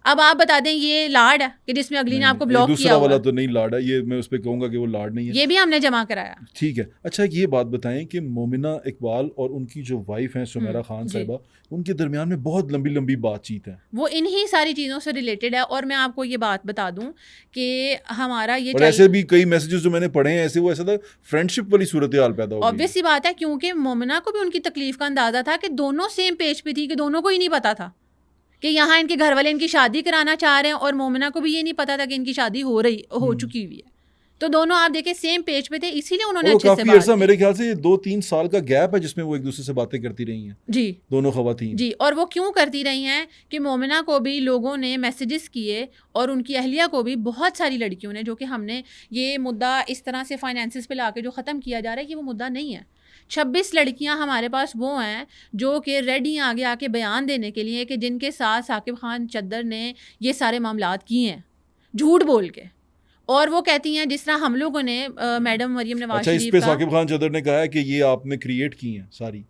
अब आप बता दें ये लाड है कि जिसमें अगली ने नहीं, आपको ये ब्लॉक दूसरा किया वाला हुआ, तो नहीं लाड है, ये मैं उस पर कहूँगा कि वो लाड नहीं है। ये भी हमने जमा कराया। ठीक है। अच्छा, एक ये बात बताएं कि मोमिना इकबाल और उनकी जो वाइफ हैं सुमेरा खान जी। साहिबा, उनके दरमियान में बहुत लंबी लंबी बातचीत है, वो इन्हीं सारी चीज़ों से रिलेटेड है। और मैं आपको ये बात बता दूं कि हमारा ये और ऐसे भी कई मैसेजेस जो मैंने पढ़े हैं ऐसे, वो ऐसा था फ्रेंडशिप वाली सूरत हाल पैदा हो गई। ऑब्वियस सी बात है, क्योंकि मोमिना को भी उनकी तकलीफ का अंदाजा था कि दोनों सेम पेज पे थी, कि दोनों को ही नहीं पता था कि यहाँ इनके घर वाले इनकी शादी कराना चाह रहे हैं, और मोमिना को भी ये नहीं पता था कि इनकी शादी हो चुकी हुई है। तो दोनों आप देखें सेम पेज पे थे, इसीलिए उन्होंने और अच्छे से काफी बात अरसा, की। मेरे ख्याल से 2-3 साल का गैप है जिसमें वो एक दूसरे से बातें करती रही हैं, जी दोनों खवातीन। जी। और वो क्यों करती रही हैं कि मोमिना को भी लोगों ने मैसेजेस किए, और उनकी अहलिया को भी बहुत सारी लड़कियों ने, जो कि हमने ये मुद्दा इस तरह से फाइनेंसिस पे लाके जो ख़त्म किया जा रहा है कि वो मुद्दा नहीं है। 26 लड़कियां हमारे पास वो हैं जो कि रेडी आगे आके बयान देने के लिए कि जिनके साथ साकिब खान चद्दर ने ये सारे मामलात किए हैं झूठ बोल के। और वो कहती हैं जिस तरह हम लोगों ने मैडम मरियम नवाज अच्छा, इस शरीफ पे का, साकिब खान चदर ने कहा है कि ये आपने क्रिएट की हैं सारी।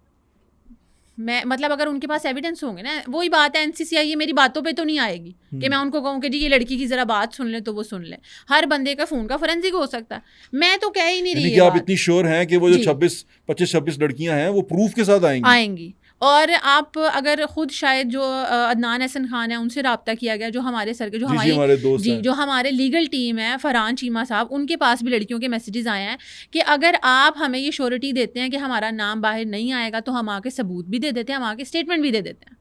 मैं मतलब अगर उनके पास एविडेंस होंगे ना, वही बात है, एनसीसीआई ये मेरी बातों पे तो नहीं आएगी कि मैं उनको कहूँ कि जी ये लड़की की जरा बात सुन ले, तो वो सुन ले। हर बंदे का फोन का फोरेंसिक हो सकता है, मैं तो कह ही नहीं रही यानी ये कि आप बात। इतनी श्योर हैं कि वो जो जी। 25-26 लड़कियां हैं वो प्रूफ के साथ आएंगी? और आप अगर खुद शायद जो अदनान हसन खान है उनसे रब्ता किया गया, जो हमारे सर के जो जी, हमारे दोस्त जी हैं। जो हमारे लीगल टीम है, फरहान चीमा साहब, उनके पास भी लड़कियों के मैसेजेस आए हैं कि अगर आप हमें ये श्योरिटी देते हैं कि हमारा नाम बाहर नहीं आएगा तो हम आके सबूत भी दे देते हैं, हम आके स्टेटमेंट भी दे देते हैं।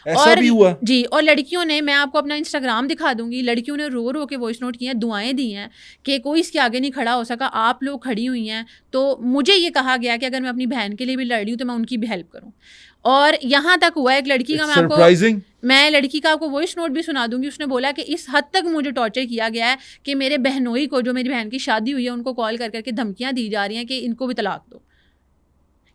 ऐसा भी हुआ? जी। और लड़कियों ने, मैं आपको अपना इंस्टाग्राम दिखा दूंगी, लड़कियों ने रो रो के वॉइस नोट किए हैं, दुआएं दी हैं कि कोई इसके आगे नहीं खड़ा हो सका, आप लोग खड़ी हुई हैं। तो मुझे ये कहा गया कि अगर मैं अपनी बहन के लिए भी लड़ रही हूँ तो मैं उनकी भी हेल्प करूँ। और यहाँ तक हुआ एक लड़की का, मैं लड़की का आपको वॉइस नोट भी सुना दूंगी। उसने बोला कि इस हद तक मुझे टॉर्चर किया गया है कि मेरे बहनोई को, जो मेरी बहन की शादी हुई है, उनको कॉल कर करके धमकियाँ दी जा रही हैं कि इनको भी तलाक दो।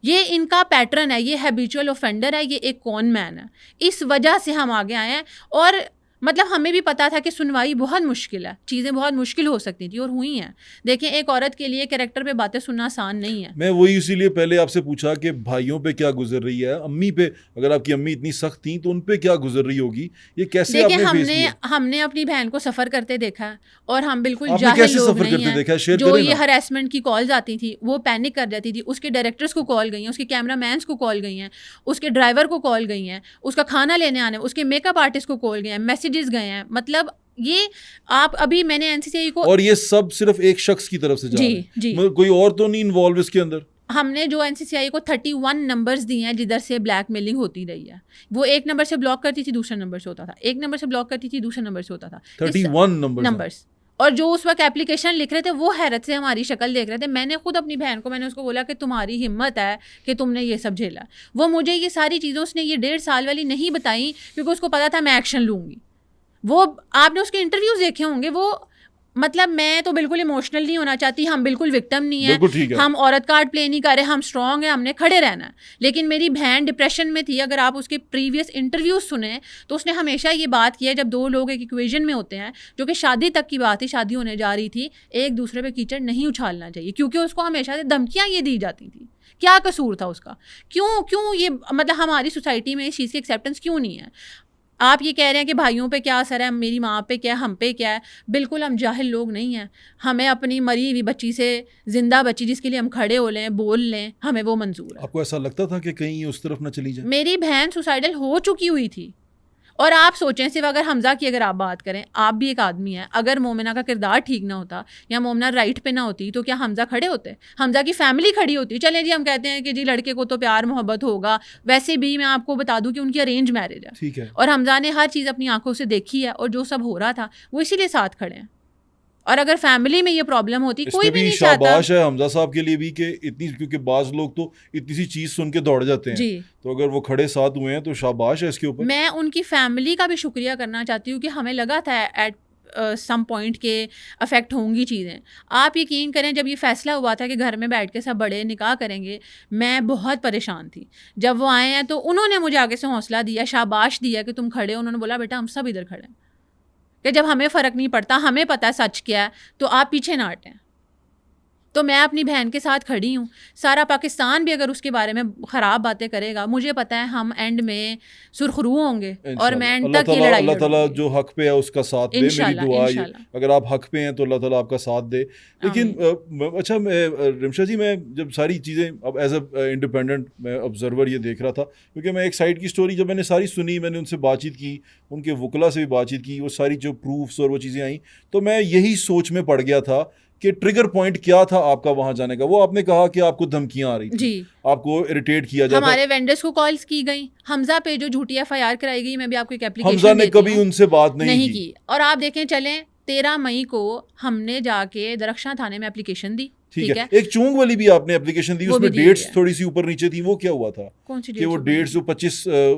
ये इनका पैटर्न है, ये हैबिचुअल ऑफेंडर है, ये एक कॉन मैन है। इस वजह से हम आगे आए हैं। और मतलब हमें भी पता था कि सुनवाई बहुत मुश्किल है, चीज़ें बहुत मुश्किल हो सकती थी और हुई हैं। देखें, एक औरत के लिए कैरेक्टर पे बातें सुनना आसान नहीं है। मैं वही इसीलिए पहले आपसे पूछा कि भाइयों पे क्या गुजर रही है, अम्मी पे, अगर आपकी अम्मी इतनी सख्त थी तो उन पे क्या गुजर रही होगी, ये कैसे आपने फेस किया? हमने अपनी बहन को सफ़र करते देखा है, और हम बिल्कुल आपने जाहिल कैसे लोग सफर नहीं करते हैं। देखा है? शेयर जो करें ये ना। हरासमेंट की कॉल्स आती थी वो पैनिक कर जाती थी, उसके डायरेक्टर्स को कॉल गई हैं, उसके कैमरामैन्स को कॉल गई हैं, उसके ड्राइवर को कॉल गई हैं, उसका खाना लेने आने, उसके मेकअप आर्टिस्ट को कॉल गए हैं, मैसेजेस गए हैं। मतलब ये आप अभी मैंने एनसीसीआई को, और ये सब सिर्फ एक शख्स की तरफ से जा रहा है, जी। मतलब कोई और तो नहीं इन्वॉल्व इसके अंदर? हमने जो एनसीसीआई को 31 नंबर्स दिए हैं जिधर से ब्लैकमेलिंग होती रही है। वो एक नंबर से ब्लॉक करती थी, दूसरे नंबर से होता था, एक नंबर से ब्लॉक करती थी, दूसरे नंबर से होता था। 31 नंबर्स। और जो उस वक्त एप्लीकेशन लिख रहे थे वो हैरत से हमारी शक्ल देख रहे थे। मैंने खुद अपनी बहन को, मैंने उसको बोला कि तुम्हारी हिम्मत है कि तुमने ये सब झेला। वो मुझे ये सारी चीज़ें, उसने ये 1.5 साल वाली नहीं बताई क्योंकि उसको पता था मैं एक्शन लूँगी। वो आपने उसके इंटरव्यूज देखे होंगे, वो मतलब मैं तो बिल्कुल इमोशनल नहीं होना चाहती, हम बिल्कुल विक्टिम नहीं है, हम औरत कार्ड प्ले नहीं कर रहे, हम स्ट्रॉन्ग हैं, हमने खड़े रहना है। लेकिन मेरी बहन डिप्रेशन में थी। अगर आप उसके प्रीवियस इंटरव्यूज सुने तो उसने हमेशा ये बात की है, जब दो लोग एक इक्वेशन में होते हैं, जो कि शादी तक की बात थी, शादी होने जा रही थी, एक दूसरे पे कीचड़ नहीं उछालना चाहिए, क्योंकि उसको हमेशा से धमकियाँ ये दी जाती थी। क्या कसूर था उसका? क्यों ये, मतलब हमारी सोसाइटी में इस चीज़ की एक्सेप्टेंस क्यों नहीं है? आप ये कह रहे हैं कि भाइयों पे क्या असर है, मेरी माँ पे क्या है, हम पे क्या है। बिल्कुल हम जाहिल लोग नहीं हैं। हमें अपनी मरी हुई बच्ची से, जिंदा बच्ची जिसके लिए हम खड़े हो लें, बोल लें, हमें वो मंजूर है। आपको ऐसा लगता था कि कहीं उस तरफ ना चली जाए? मेरी बहन सुसाइडल हो चुकी हुई थी। और आप सोचें, सिर्फ अगर हमजा की अगर आप बात करें, आप भी एक आदमी हैं, अगर मोमिना का किरदार ठीक ना होता या मोमिना राइट पे ना होती तो क्या हमजा खड़े होते? हमजा की फैमिली खड़ी होती? चलें जी, हम कहते हैं कि जी लड़के को तो प्यार मोहब्बत होगा, वैसे भी मैं आपको बता दूं कि उनकी अरेंज मैरिज है, ठीक है, और हमजा ने हर चीज़ अपनी आंखों से देखी है, और जो सब हो रहा था वो इसीलिए साथ खड़े हैं। और अगर फैमिली में ये प्रॉब्लम होती, कोई भी नहीं चाहता। शाबाश है हमजा साहब के लिए भी कि इतनी, क्योंकि बाज लोग तो इतनी सी चीज सुन के दौड़ जाते हैं जी। तो अगर वो खड़े साथ हुए हैं तो शाबाश है इसके ऊपर। मैं उनकी फैमिली का भी शुक्रिया करना चाहती हूँ कि हमें लगा था एट सम पॉइंट के अफेक्ट होंगी चीज़ें। आप यकीन करें, जब ये फैसला हुआ था कि घर में बैठ के सब बड़े निकाह करेंगे, मैं बहुत परेशान थी। जब वो आए हैं तो उन्होंने मुझे आगे से हौसला दिया, शाबाश दिया कि तुम खड़े हो। उन्होंने बोला बेटा हम सब इधर खड़े हैं, कि जब हमें फ़र्क नहीं पड़ता, हमें पता है सच क्या है, तो आप पीछे ना हटें। तो मैं अपनी बहन के साथ खड़ी हूँ। सारा पाकिस्तान भी अगर उसके बारे में ख़राब बातें करेगा, मुझे पता है हम एंड में सुरखरू होंगे और मैं एंड तक ये लड़ाई अल्लाह ताला लड़ूंगी। जो हक पे है उसका साथ दे, मेरी इंशाल्लाह, दुआ ये, इंशाल्लाह। अगर आप हक पे हैं तो अल्लाह ताला आपका साथ दे। लेकिन अच्छा, रिमशा जी, मैं जब सारी चीज़ें अब एज अ इंडिपेंडेंट मैं ऑब्जर्वर ये देख रहा था, क्योंकि मैं एक साइड की स्टोरी जब मैंने सारी सुनी, मैंने उनसे बातचीत की, उनके वकला से भी बातचीत की, वो सारी जो प्रूफ्स और वो चीज़ें आई, तो मैं यही सोच में पड़ गया था कि ट्रिगर पॉइंट क्या था आपका वहां जाने का। वो आपने कहा कि आपको धमकियां आ रही थी, जी, आपको इरिटेट किया जाता। हमारे वेंडर्स को कॉल्स की गई, हमजा पे जो झूठी FIR कराई गई, मैं भी आपको एक हमजा एप्लीकेशन ने देती कभी हूँ, उनसे बात नहीं की। और आप देखें चलें 13 मई को हमने जाके दरख्शां थाने में एप्लीकेशन दी, ठीक है। एक चूंग वाली भी आपने एप्लीकेशन दी, वो उसमें भी दी डेट्स है। थोड़ी सी ऊपर नीचे थी, वो क्या हुआ था? कौन सी कि वो डेट्स डेट्स जो 25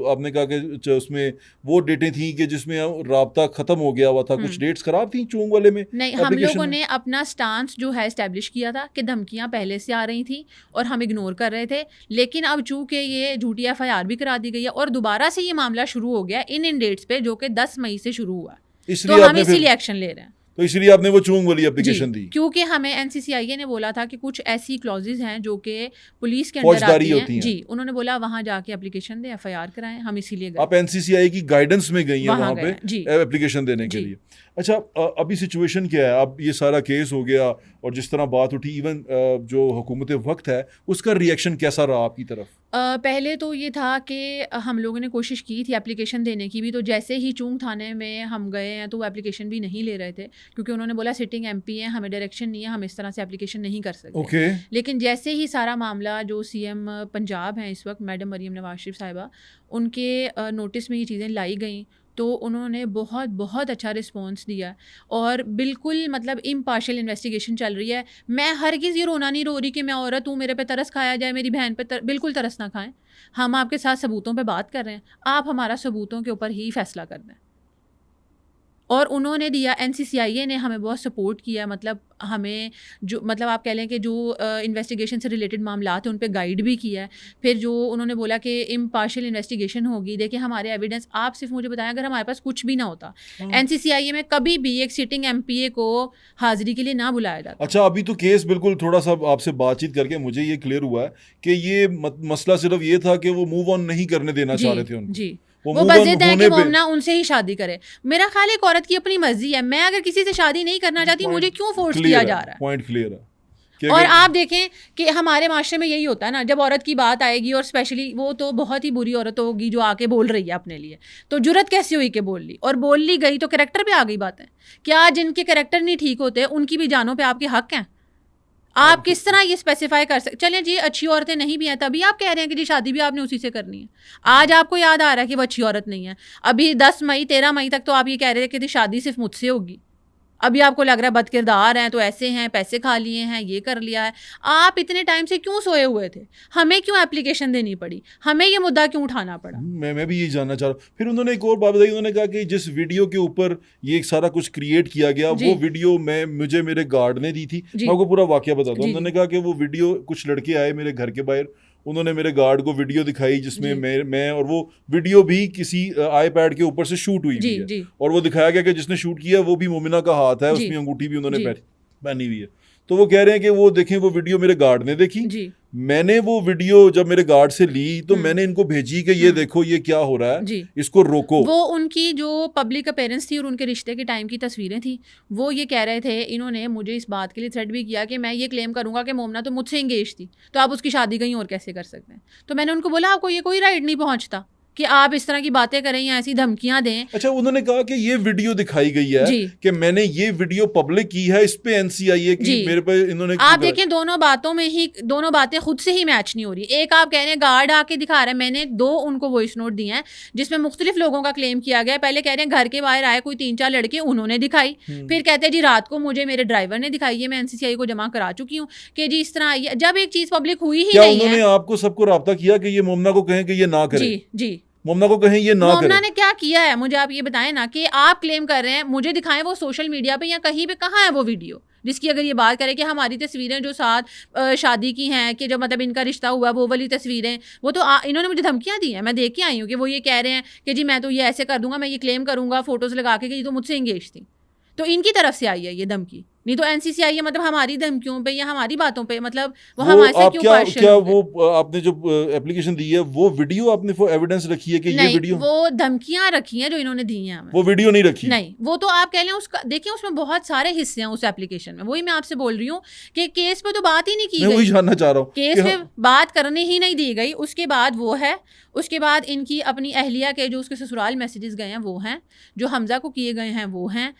आपने कहा कि उसमें वो डेटें थी कि जिसमें राब्ता खत्म हो गया हुआ था, कुछ डेट्स खराब थी चूंग वाले में? नहीं, हम लोगों ने अपना स्टांस जो है एस्टेब्लिश किया था कि धमकियां पहले से आ रही थी और हम इग्नोर कर रहे थे, लेकिन अब चूंकि ये झूठी FIR भी करा दी गई है और दोबारा से ये मामला शुरू हो गया इन डेट्स पे, जो कि 10 मई से शुरू हुआ, तो हम इसीलिए एक्शन ले रहे हैं। तो इसलिए आपने वो चूंग वाली एप्लीकेशन दी, क्योंकि हमें NCCIA ने बोला था कि कुछ ऐसी क्लॉजेज हैं जो कि पुलिस के अंदर आती हैं। जी, उन्होंने बोला वहां जाके एप्लीकेशन दें, FIR कराएं, हम इसीलिए गए। आप NCCI की गाइडेंस में गई हैं वहां पे एप्लीकेशन देने के लिए। अच्छा, अभी सिचुएशन क्या है? अब ये सारा केस हो गया और जिस तरह बात उठी, इवन जो हुकूमत वक्त है उसका रिएक्शन कैसा रहा आपकी तरफ? पहले तो ये था कि हम लोगों ने कोशिश की थी एप्लीकेशन देने की भी, तो जैसे ही चूंग थाने में हम गए हैं तो वो एप्लीकेशन भी नहीं ले रहे थे, क्योंकि उन्होंने बोला सिटिंग MP है, हमें डायरेक्शन नहीं है, हम इस तरह से एप्लीकेशन नहीं कर सकते। लेकिन जैसे ही सारा मामला, जो CM पंजाब हैं इस वक्त मैडम मरीम नवाज शरीफ साहिबा, उनके नोटिस में ये चीज़ें लाई गई, तो उन्होंने बहुत बहुत अच्छा रिस्पॉन्स दिया और बिल्कुल मतलब इम्पार्शियल इन्वेस्टिगेशन चल रही है। मैं हरगिज़ ये रोना नहीं रो रही कि मैं औरत हूँ, मेरे पे तरस खाया जाए, मेरी बहन पे बिल्कुल तरस ना खाएं। हम आपके साथ सबूतों पे बात कर रहे हैं, आप हमारा सबूतों के ऊपर ही फैसला कर दें। और उन्होंने दिया, NCCIA ने हमें बहुत सपोर्ट किया, मतलब हमें जो मतलब आप कह लें कि जो इन्वेस्टिगेशन से रिलेटेड मामला थे उन पे गाइड भी किया है। फिर जो उन्होंने बोला कि इम्पार्शियल इन्वेस्टिगेशन होगी, देखिए हमारे एविडेंस, आप सिर्फ मुझे बताएं, अगर हमारे पास कुछ भी ना होता, NCCIA में कभी भी एक सिटिंग MPA को हाजिरी के लिए ना बुलाया जाता। अच्छा, अभी तो केस बिल्कुल थोड़ा सा आपसे बातचीत करके मुझे ये क्लियर हुआ है कि ये मसला सिर्फ ये था कि वो मूव ऑन नहीं करने देना चाह रहे थे उनको। जी, वो बज़िद है कि मोमना उनसे ही शादी करे। मेरा ख्याल एक औरत की अपनी मर्जी है, मैं अगर किसी से शादी नहीं करना चाहती, मुझे क्यों फोर्स किया जा रहा है? पॉइंट क्लियर है। और आप देखें कि हमारे माशरे में यही होता है ना, जब औरत की बात आएगी और स्पेशली वो तो बहुत ही बुरी औरत होगी जो आके बोल रही है अपने लिए, तो जुर्रत कैसे हुई कि बोल ली, और बोल ली गई तो कैरेक्टर पे आ गई बात है। क्या जिनके कैरेक्टर नहीं ठीक होते उनकी भी जानों पे आपके हक हैं? आप किस तरह ये स्पेसिफाई कर सकते? चलें जी, अच्छी औरतें नहीं भी हैं, तभी आप कह रहे हैं कि जी शादी भी आपने उसी से करनी है। आज आपको याद आ रहा है कि वो अच्छी औरत नहीं है। अभी 10 मई 13 मई तक तो आप ये कह रहे थे कि शादी सिर्फ मुझसे होगी। अभी आपको लग रहा है बदकिरदार हैं तो ऐसे हैं, पैसे खा लिए हैं, ये कर लिया है। आप इतने टाइम से क्यों सोए हुए थे? हमें क्यों एप्लीकेशन देनी पड़ी? हमें ये मुद्दा क्यों उठाना पड़ा? मैं भी यही जानना चाह रहा हूँ। फिर उन्होंने एक और बात बताई, उन्होंने कहा कि जिस वीडियो के ऊपर ये सारा कुछ क्रिएट किया गया, वो वीडियो मुझे मेरे गार्ड ने दी थी। मैं आपको पूरा वाकया बता दूँ। उन्होंने कहा कि वो वीडियो, कुछ लड़के आए मेरे घर के बाहर, उन्होंने मेरे गार्ड को वीडियो दिखाई जिसमें मैं और वो वीडियो भी किसी iPad के ऊपर से शूट हुई है, और वो दिखाया गया कि जिसने शूट किया वो भी मोमिना का हाथ है, उसमें अंगूठी भी उन्होंने पहनी हुई है। तो वो कह रहे हैं कि वो देखें, वो वीडियो मेरे गार्ड ने देखी, मैंने वो वीडियो जब मेरे गार्ड से ली तो मैंने इनको भेजी कि ये देखो ये क्या हो रहा है, इसको रोको। वो उनकी जो पब्लिक अपीयरेंस थी और उनके रिश्ते के टाइम की तस्वीरें थी, वो ये कह रहे थे, इन्होंने मुझे इस बात के लिए थ्रेट भी किया कि मैं ये क्लेम करूंगा कि मोमना तो मुझसे इंगेज थी, तो आप उसकी शादी कहीं और कैसे कर सकते हैं? तो मैंने उनको बोला आपको ये कोई राइट नहीं पहुंचता कि आप इस तरह की बातें करें या ऐसी धमकियां दें। अच्छा, उन्होंने कहा कि ये वीडियो दिखाई गई है कि मैंने ये वीडियो पब्लिक की है, इस पे NCIA की मेरे पे इन्होंने, आप देखें दोनों बातों में ही, दोनों बातें खुद से ही मैच नहीं हो रही। एक आप कह रहे हैं गार्ड आके दिखा रहे हैं, मैंने 2 उनको वॉइस नोट दिए हैं जिसमें मुख्तलिफ लोगों का क्लेम किया गया। पहले कह रहे हैं घर के बाहर आए कोई 3-4 लड़के, उन्होंने दिखाई। फिर कहते हैं जी रात को मुझे मेरे ड्राइवर ने दिखाई है, मैं NCCI को जमा करा चुकी हूँ कि जी इस तरह आई है। जब एक चीज पब्लिक हुई ही नहीं है, उन्होंने आपको सबको राब्ता किया कि ये मोमना को कहें कि ये ना करे? जी, मोमना को कहें ये ना करे। मोमना ने क्या किया है मुझे आप ये बताएं ना, कि आप क्लेम कर रहे हैं, मुझे दिखाएं वो सोशल मीडिया पे या कहीं पे, कहाँ है वो वीडियो जिसकी अगर ये बात करें कि हमारी तस्वीरें जो साथ शादी की हैं, कि जो मतलब इनका रिश्ता हुआ, वो वाली तस्वीरें, वो तो इन्होंने मुझे धमकियां दी हैं, मैं देख के आई हूँ कि वो ये कह रहे हैं कि जी मैं तो ये ऐसे कर दूंगा, मैं ये क्लेम करूंगा फोटोज लगा के कि ये तो मुझसे इंगेज थी। तो इनकी तरफ से आई है ये धमकी। नहीं तो एनसीसीआई मतलब हमारी धमकियों पे या हमारी बातों पे, मतलब वो वो हमारे से आप क्यों क्या पार्शियल क्या हो गए? वो आपने जो एप्लीकेशन दी है वो वीडियो आपने वो एविडेंस रखी है कि ये नहीं, वीडियो, वो धमकियां रखी हैं जो इन्होंने दी हैं हमें। वो वीडियो नहीं रखी? नहीं, वो तो आप कह लें उसका, देखिए उसमें बहुत सारे हिस्से हैं उस एप्लीकेशन में, वही मैं आपसे बोल रही हूँ कि केस पे तो बात ही नहीं की मैं वही गई, जानना चाह रहा हूँ केस कि पे हम, बात करने ही नहीं दी गई। उसके बाद वो है, उसके बाद इनकी अपनी अहलिया के जो उसके ससुराल मैसेजेस गए हैं वो हैं, जो हमजा को किए गए हैं वो हैं,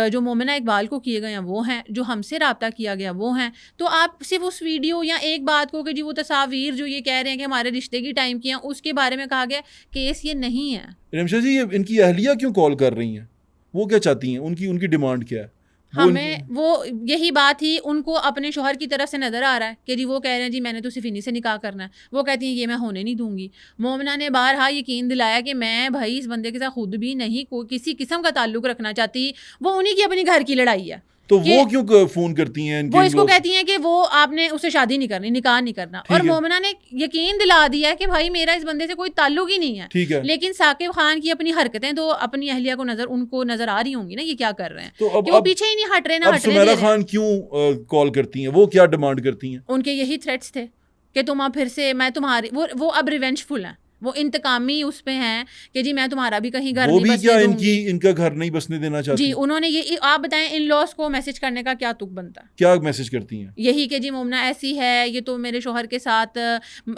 जो मोमिना इकबाल को किए गए हैं वो हैं, जो हमसे रब्ता किया गया वो हैं। तो आप सिर्फ उस वीडियो या एक बात को कि जी वो तस्वीर जो ये कह रहे हैं कि हमारे रिश्ते की टाइम की हैं उसके बारे में कहा गया, केस ये नहीं है। रिमशा जी ये इनकी अहलिया क्यों कॉल कर रही हैं, वो क्या चाहती हैं, उनकी उनकी डिमांड क्या है? वो हमें वो यही बात ही उनको अपने शोहर की तरफ से नज़र आ रहा है कि जी वो कह रहे हैं जी मैंने तो सिर्फ इन्हीं से निकाह करना है, वो कहती हैं ये मैं होने नहीं दूंगी। मोमिना ने बारहा यकीन दिलाया कि मैं भाई इस बंदे के साथ खुद भी नहीं कोई किसी किस्म का ताल्लुक रखना चाहती, वो उन्हीं की अपनी घर की लड़ाई है। तो कि वो क्यों फोन करती हैं इनके वो इसको इन-लॉज? कहती हैं कि वो आपने उससे शादी नहीं करनी, निकाह नहीं करना, ठीक और है। मोमिना ने यकीन दिला दिया कि भाई मेरा इस बंदे से कोई ताल्लुक ही नहीं है। ठीक है। लेकिन साकिब खान की अपनी हरकतें तो अपनी अहलिया को उनको नजर आ रही होंगी ना ये क्या कर रहे हैं, तो कि वो पीछे ही नहीं हट रहे ना अब हटने दे सुमेरा रहे हैं। खान क्यों कॉल करती हैं, वो क्या डिमांड करती हैं? उनके यही थ्रेट्स थे कि तुम अब फिर से मैं तुम्हारी वो अब रिवेंजफुल हैं, वो इंतकामी उस पे हैं कि जी मैं तुम्हारा भी कहीं घर वो नहीं भी बसने क्या दूंगी। इनका घर नहीं बसने देना जी चाहती? उन्होंने ये, आप बताएं इन लॉस को मैसेज करने का क्या तुक बनता है? क्या मैसेज करती हैं? यही कि जी मोमना ऐसी है, ये तो मेरे शोहर के साथ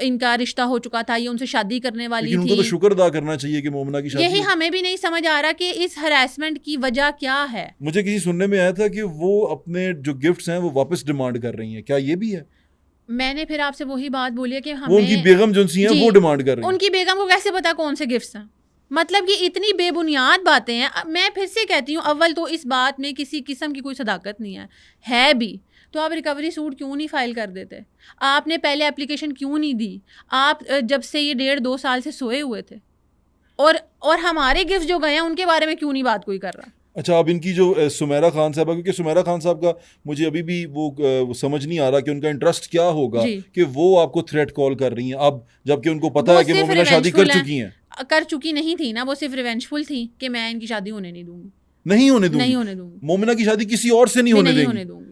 इनका रिश्ता हो चुका था, ये उनसे शादी करने वाली लेकिन उनको थी। तो शुक्र अदा करना चाहिए कि मोमिना की शादी यही है। हमें भी नहीं समझ आ रहा कि इस हरासमेंट की वजह क्या है। मुझे किसी सुनने में आया था कि वो अपने जो गिफ्ट्स हैं वो वापस डिमांड कर रही हैं, क्या ये भी है? मैंने फिर आपसे वही बात बोली है कि वो उनकी हमें बेगम जो सी हैं जी, वो डिमांड कर रही हैं। उनकी बेगम को कैसे पता कौन से गिफ्ट्स हैं? मतलब ये इतनी बेबुनियाद बातें हैं। मैं फिर से कहती हूँ, अव्वल तो इस बात में किसी किस्म की कोई सदाकत नहीं है भी तो आप रिकवरी सूट क्यों नहीं फाइल कर देते? आपने पहले एप्लीकेशन क्यों नहीं दी? आप जब से ये 1.5-2 साल से सोए हुए थे, और हमारे गिफ्ट जो गए हैं उनके बारे में क्यों नहीं बात कोई कर रहा? अच्छा, अब इनकी जो सुमेरा खान साहब, क्योंकि सुमेरा खान साहब का मुझे अभी भी वो समझ नहीं आ रहा कि उनका इंटरेस्ट क्या होगा जी। कि वो आपको थ्रेट कॉल कर रही हैं अब, जबकि उनको पता वो है कि सिर्फ मोमिना शादी कर रिवेंजफुल हैं। चुकी हैं। कर चुकी नहीं थी ना, वो सिर्फ रिवेंजफुल थी कि मैं इनकी शादी होने नहीं दूंगी, नहीं होने दूंगी, नहीं होने दूंगी, मोमिना की शादी किसी और से नहीं मैं होने नहीं देंगी। होने दूंगी।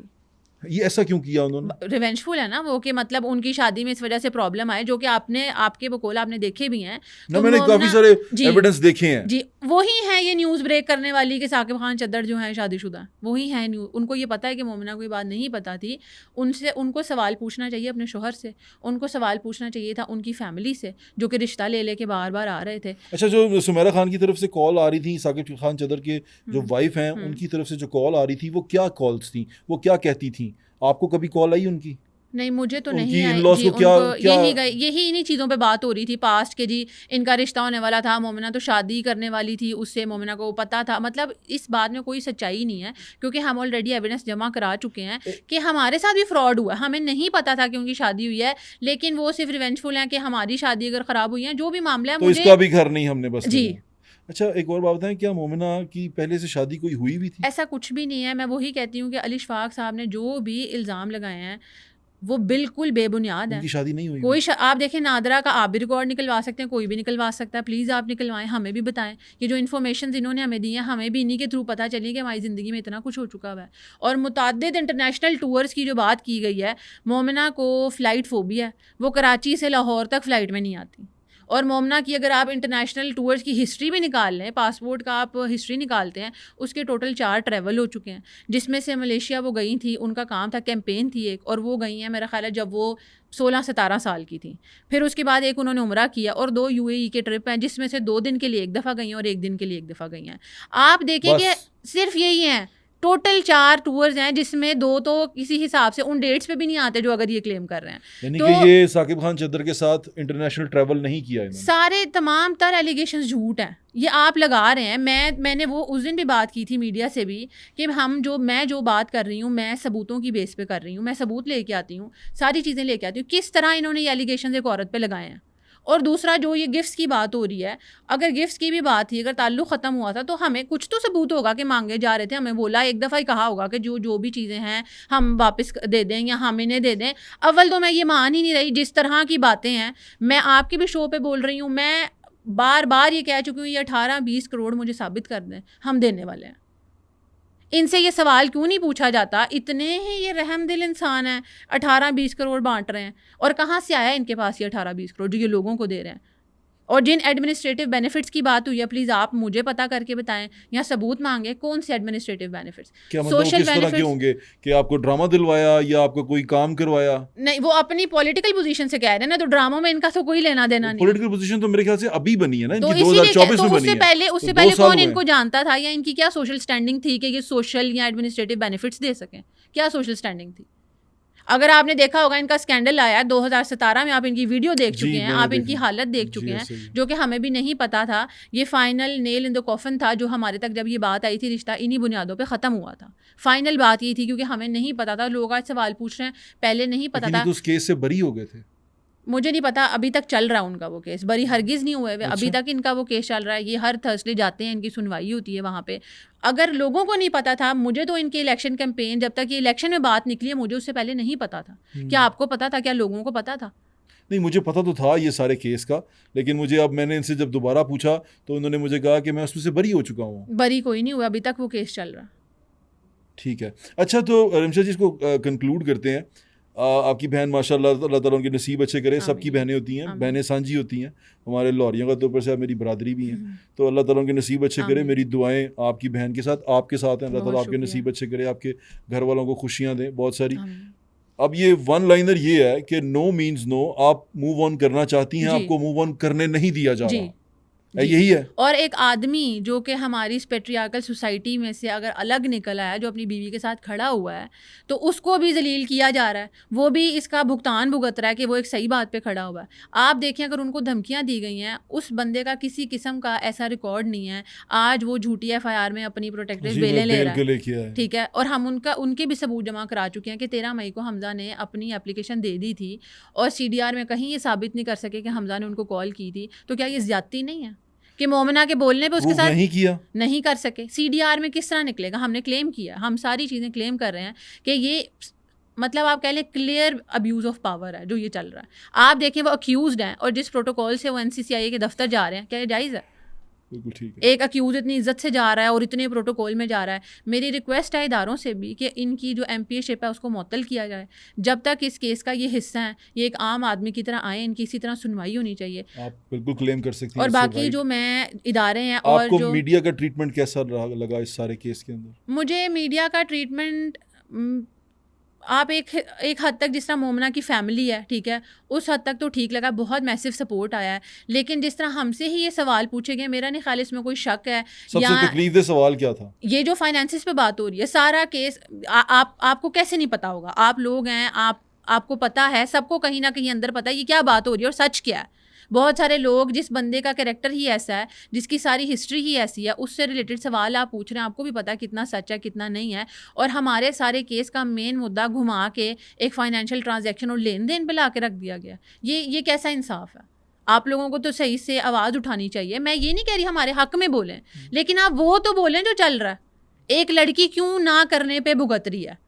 ये ऐसा क्यों किया उन्होंने? रिवेंजफुल है ना वो, कि मतलब उनकी शादी में इस वजह से प्रॉब्लम आए, जो कि आपके बकौल आपने देखे भी हैं। ना तो मैंने मोमना काफी सारे जी एविडेंस देखे हैं। जी वही है ये न्यूज़ ब्रेक करने वाली कि साकिब खान चद्दर जो है शादीशुदा, वही है न्यूज़। उनको ये पता है कि मोमिना को ये बात नहीं पता थी। उनको सवाल पूछना चाहिए अपने शोहर से, उनको सवाल पूछना चाहिए था उनकी फैमिली से, जो कि रिश्ता ले लेके बार बार आ रहे थे। अच्छा, जो सुमेरा खान की तरफ से कॉल आ रही थी, साकिब खान चदर के जो वाइफ हैं उनकी तरफ से जो कॉल आ रही थी, वो क्या कॉल्स थी, वो क्या कहती थी? आपको कभी कॉल आई उनकी? नहीं, मुझे तो उनकी नहीं आई इन-लॉज जी। को क्या उनको क्या यही इन्हीं चीज़ों पे बात हो रही थी पास्ट के जी, इनका रिश्ता होने वाला था, मोमिना तो शादी करने वाली थी उससे, मोमिना को पता था। मतलब इस बात में कोई सच्चाई नहीं है, क्योंकि हम ऑलरेडी एविडेंस जमा करा चुके हैं कि हमारे साथ भी फ्रॉड हुआ। हमें नहीं पता था कि उनकी शादी हुई है, लेकिन वो सिर्फ रिवेंजफुल हैं कि हमारी शादी अगर ख़राब हुई है, जो भी मामला है तो मुझे इसका भी घर नहीं हमने बस जी। अच्छा, एक और बात बताएं, क्या मोमिना की पहले से शादी कोई हुई भी थी? ऐसा कुछ भी नहीं है। मैं वही कहती हूँ कि अली शफाक साहब ने जो भी इल्ज़ाम लगाए हैं वो बिल्कुल बेबुनियाद है। उनकी शादी नहीं हुई? कोई आप देखें, नादरा का आप भी रिकॉर्ड निकलवा सकते हैं, कोई भी निकलवा सकता है। प्लीज़ आप निकलवाएं, हमें भी बताएं। ये जो इन्फॉर्मेशन इन्होंने हमें दी है, हमें भी इन्हीं के थ्रू पता चली कि हमारी ज़िंदगी में इतना कुछ हो चुका हुआ है। और मुतअद्दिद इंटरनेशनल टूर्स की जो बात की गई है, मोमिना को फ़्लाइट फोबिया है, वो कराची से लाहौर तक फ़्लाइट में नहीं आती। और मोमिना की अगर आप इंटरनेशनल टूर्स की हिस्ट्री भी निकाल लें, पासपोर्ट का आप हिस्ट्री निकालते हैं, उसके टोटल 4 ट्रैवल हो चुके हैं, जिसमें से मलेशिया वो गई थी, उनका काम था, कैंपेन थी एक, और वो गई हैं मेरा ख्याल है जब वो 16-17 साल की थी। फिर उसके बाद एक उन्होंने उम्रा किया, और 2 UAE के ट्रिप हैं, जिसमें से 2 दिन के लिए एक दफ़ा गई हैं और 1 दिन के लिए एक दफ़ा गई हैं। आप देखें कि सिर्फ यही हैं, टोटल 4 टूर्स हैं, जिसमें 2 तो किसी हिसाब से उन डेट्स पे भी नहीं आते जो अगर ये क्लेम कर रहे हैं। यानी तो कि ये साकिब खान चद्दर के साथ इंटरनेशनल ट्रैवल नहीं किया इन्होंने? सारे तमाम तर एलिगेशंस झूठ हैं, ये आप लगा रहे हैं। मैंने वो उस दिन भी बात की थी मीडिया से भी कि मैं जो बात कर रही हूँ, मैं सबूतों की बेस पे कर रही हूँ, मैं सबूत लेके आती हूँ, सारी चीज़ें लेके आती हूँ। किस तरह इन्होंने ये एलिगेशन एक औरत पे लगाए हैं। और दूसरा, जो ये गिफ्ट्स की बात हो रही है, अगर गिफ्ट्स की भी बात थी, अगर ताल्लुक़ ख़त्म हुआ था, तो हमें कुछ तो सबूत होगा कि मांगे जा रहे थे, हमें बोला एक दफ़ा ही कहा होगा कि जो भी चीज़ें हैं हम वापस दे दें या हम इन्हें दे दें। अव्वल तो मैं ये मान ही नहीं रही जिस तरह की बातें हैं। मैं आपके भी शो पे बोल रही हूँ, मैं बार बार ये कह चुकी हूँ, ये 18-20 करोड़ मुझे साबित कर दें, हम देने वाले हैं। इनसे ये सवाल क्यों नहीं पूछा जाता? इतने ही ये रहमदिल इंसान हैं, 18-20 करोड़ बांट रहे हैं, और कहाँ से आया इनके पास ये 18-20 करोड़ जो ये लोगों को दे रहे हैं? और जिन एडमिनिस्ट्रेटिव बेनिफिट्स की बात हुई है, प्लीज़ आप मुझे पता करके बताएं या सबूत मांगे, कौन से एडमिनिस्ट्रेटिव बेनिफिट्स? क्या मतलब वो सोशल किस तरह के बेनिफिट्स होंगे कि आपको ड्रामा दिलवाया या आपको कोई काम करवाया? नहीं, वो अपनी पॉलिटिकल पोजीशन से कह रहे हैं ना, तो ड्रामों में इनका तो कोई लेना देना नहीं है। पॉलिटिकल पोजीशन तो मेरे ख्याल से अभी बनी है ना, तो इनकी इसीलिए 2024 तो में बनी उससे है। पहले तो उससे 2 पहले साल कौन हुए इनको हैं। जानता था, या इनकी क्या सोशल स्टैंडिंग थी कि ये सोशल या एडमिनिस्ट्रेटिव बेनिफिट्स दे सकें? क्या सोशल स्टैंडिंग थी? अगर आपने देखा होगा, इनका स्कैंडल आया 2017 में, आप इनकी वीडियो देख जी, चुके हैं, मैंने आप इनकी देखा। हालत देख जी, चुके हैं, ऐसे ही है। जो कि हमें भी नहीं पता था। ये final nail in the coffin था जो हमारे तक जब ये बात आई थी, रिश्ता इन्हीं बुनियादों पे ख़त्म हुआ था। फाइनल बात ये थी, क्योंकि हमें नहीं पता था, लोग आज सवाल पूछ रहे हैं, पहले नहीं पता लेकिन ये था। तो उस केस से बरी हो गए थे। मुझे नहीं पता, अभी तक चल रहा है उनका वो केस, बरी हरगिज़ नहीं हुए हुए, अभी अच्छा। तक इनका वो केस चल रहा है। ये हर थर्सडे जाते हैं, इनकी सुनवाई होती है वहाँ पे। अगर लोगों को नहीं पता था, मुझे तो इनके इलेक्शन कैंपेन, जब तक ये इलेक्शन में बात निकली है, मुझे उससे पहले नहीं पता था। क्या आपको पता था? क्या लोगों को पता था? नहीं, मुझे पता तो था ये सारे केस का, लेकिन मुझे अब मैंने इनसे जब दोबारा पूछा तो उन्होंने मुझे कहा कि मैं उसमें से बरी हो चुका हूँ। बरी कोई नहीं हुआ, अभी तक वो केस चल रहा। ठीक है। अच्छा, तो रिमशा जी, इसको कंक्लूड करते हैं। आपकी बहन माशाल्लाह, अल्लाह ताला उनके नसीब अच्छे करे। सबकी आमीन। बहनें होती हैं, आमीन। बहनें साझी होती हैं। हमारे लाहौरियों का तो ऊपर से आप मेरी बरादरी भी हैं, तो अल्लाह ताला उनके नसीब अच्छे करे। आमीन। मेरी दुआएं आपकी बहन के साथ, आपके साथ हैं। अल्लाह बहुत ताला आपके शुक्रिया। नसीब अच्छे करे, आपके घर वालों को खुशियाँ दें बहुत सारी। आमीन। अब ये वन लाइनर ये है कि नो मीन्स नो। आप मूव ऑन करना चाहती हैं, जी। आपको मूव ऑन करने नहीं दिया जा जी। रहा है, यही है। और एक आदमी जो कि हमारी इस पेट्रियार्कल सोसाइटी में से अगर अलग निकल आया, जो अपनी बीवी के साथ खड़ा हुआ है, तो उसको भी जलील किया जा रहा है, वो भी इसका भुगतान भुगत रहा है कि वो एक सही बात पे खड़ा हुआ है। आप देखें, अगर उनको धमकियां दी गई हैं, उस बंदे का किसी किस्म का ऐसा रिकॉर्ड नहीं है। आज वो झूठी FIR में अपनी प्रोटेक्टिव जी, बेलें मैं ले बेल रहा के है, लिए किया है। ठीक है। और हम उनके भी सबूत जमा करा चुके हैं कि 13 मई को हमजा ने अपनी एप्लीकेशन दे दी थी, और CDR में कहीं ये साबित नहीं कर सके कि हमजा ने उनको कॉल की थी। तो क्या ये ज्यादती नहीं है कि मोमिना के बोलने पे उसके प्रूव साथ नहीं किया। नहीं कर सके? CDR में किस तरह निकलेगा? हमने क्लेम किया, हम सारी चीज़ें क्लेम कर रहे हैं कि ये, मतलब आप कह लें, क्लियर अब्यूज़ ऑफ पावर है जो ये चल रहा है। आप देखें, वो अक्यूज़ड हैं, और जिस प्रोटोकॉल से वो NCCIA के दफ्तर जा रहे हैं, क्या ये जायज़ है? बिल्कुल ठीक है। एक अक्यूज़ इतनी इज्जत से जा रहा है और इतने प्रोटोकॉल में जा रहा है। मेरी रिक्वेस्ट है इदारों से भी कि इनकी जो MPA-शिप है उसको मुअत्तल किया जाए। जब तक इस केस का ये हिस्सा है, ये एक आम आदमी की तरह आए, इनकी इसी तरह सुनवाई होनी चाहिए। आप बिल्कुल क्लेम कर सकती हैं और इससे, बाकी राइट। जो मैं इदारे हैं, और आपको जो मीडिया का ट्रीटमेंट कैसा लगा इस सारे केस के अंदर? मुझे मीडिया का ट्रीटमेंट, आप एक हद तक, जिस तरह मोमना की फैमिली है, ठीक है, उस हद तक तो ठीक लगा, बहुत मैसिव सपोर्ट आया है। लेकिन जिस तरह हमसे ही ये सवाल पूछे गए, मेरा नहीं ख्याल इसमें कोई शक है। सबसे या तकलीफदेह सवाल क्या था? ये जो फाइनेंसिस पे बात हो रही है, सारा केस आपको कैसे नहीं पता होगा? आप लोग हैं, आपको पता है, सबको कहीं ना कहीं अंदर पता है ये क्या बात हो रही है और सच क्या है। बहुत सारे लोग, जिस बंदे का कैरेक्टर ही ऐसा है, जिसकी सारी हिस्ट्री ही ऐसी है, उससे रिलेटेड सवाल आप पूछ रहे हैं, आपको भी पता है कितना सच है कितना नहीं है। और हमारे सारे केस का मेन मुद्दा घुमा के एक फाइनेंशियल ट्रांजैक्शन और लेन देन पे ला के रख दिया गया। ये कैसा इंसाफ है? आप लोगों को तो सही से आवाज़ उठानी चाहिए। मैं ये नहीं कह रही हमारे हक में बोलें, लेकिन आप वो तो बोलें जो चल रहा है। एक लड़की क्यों ना करने पे भुगत रही है?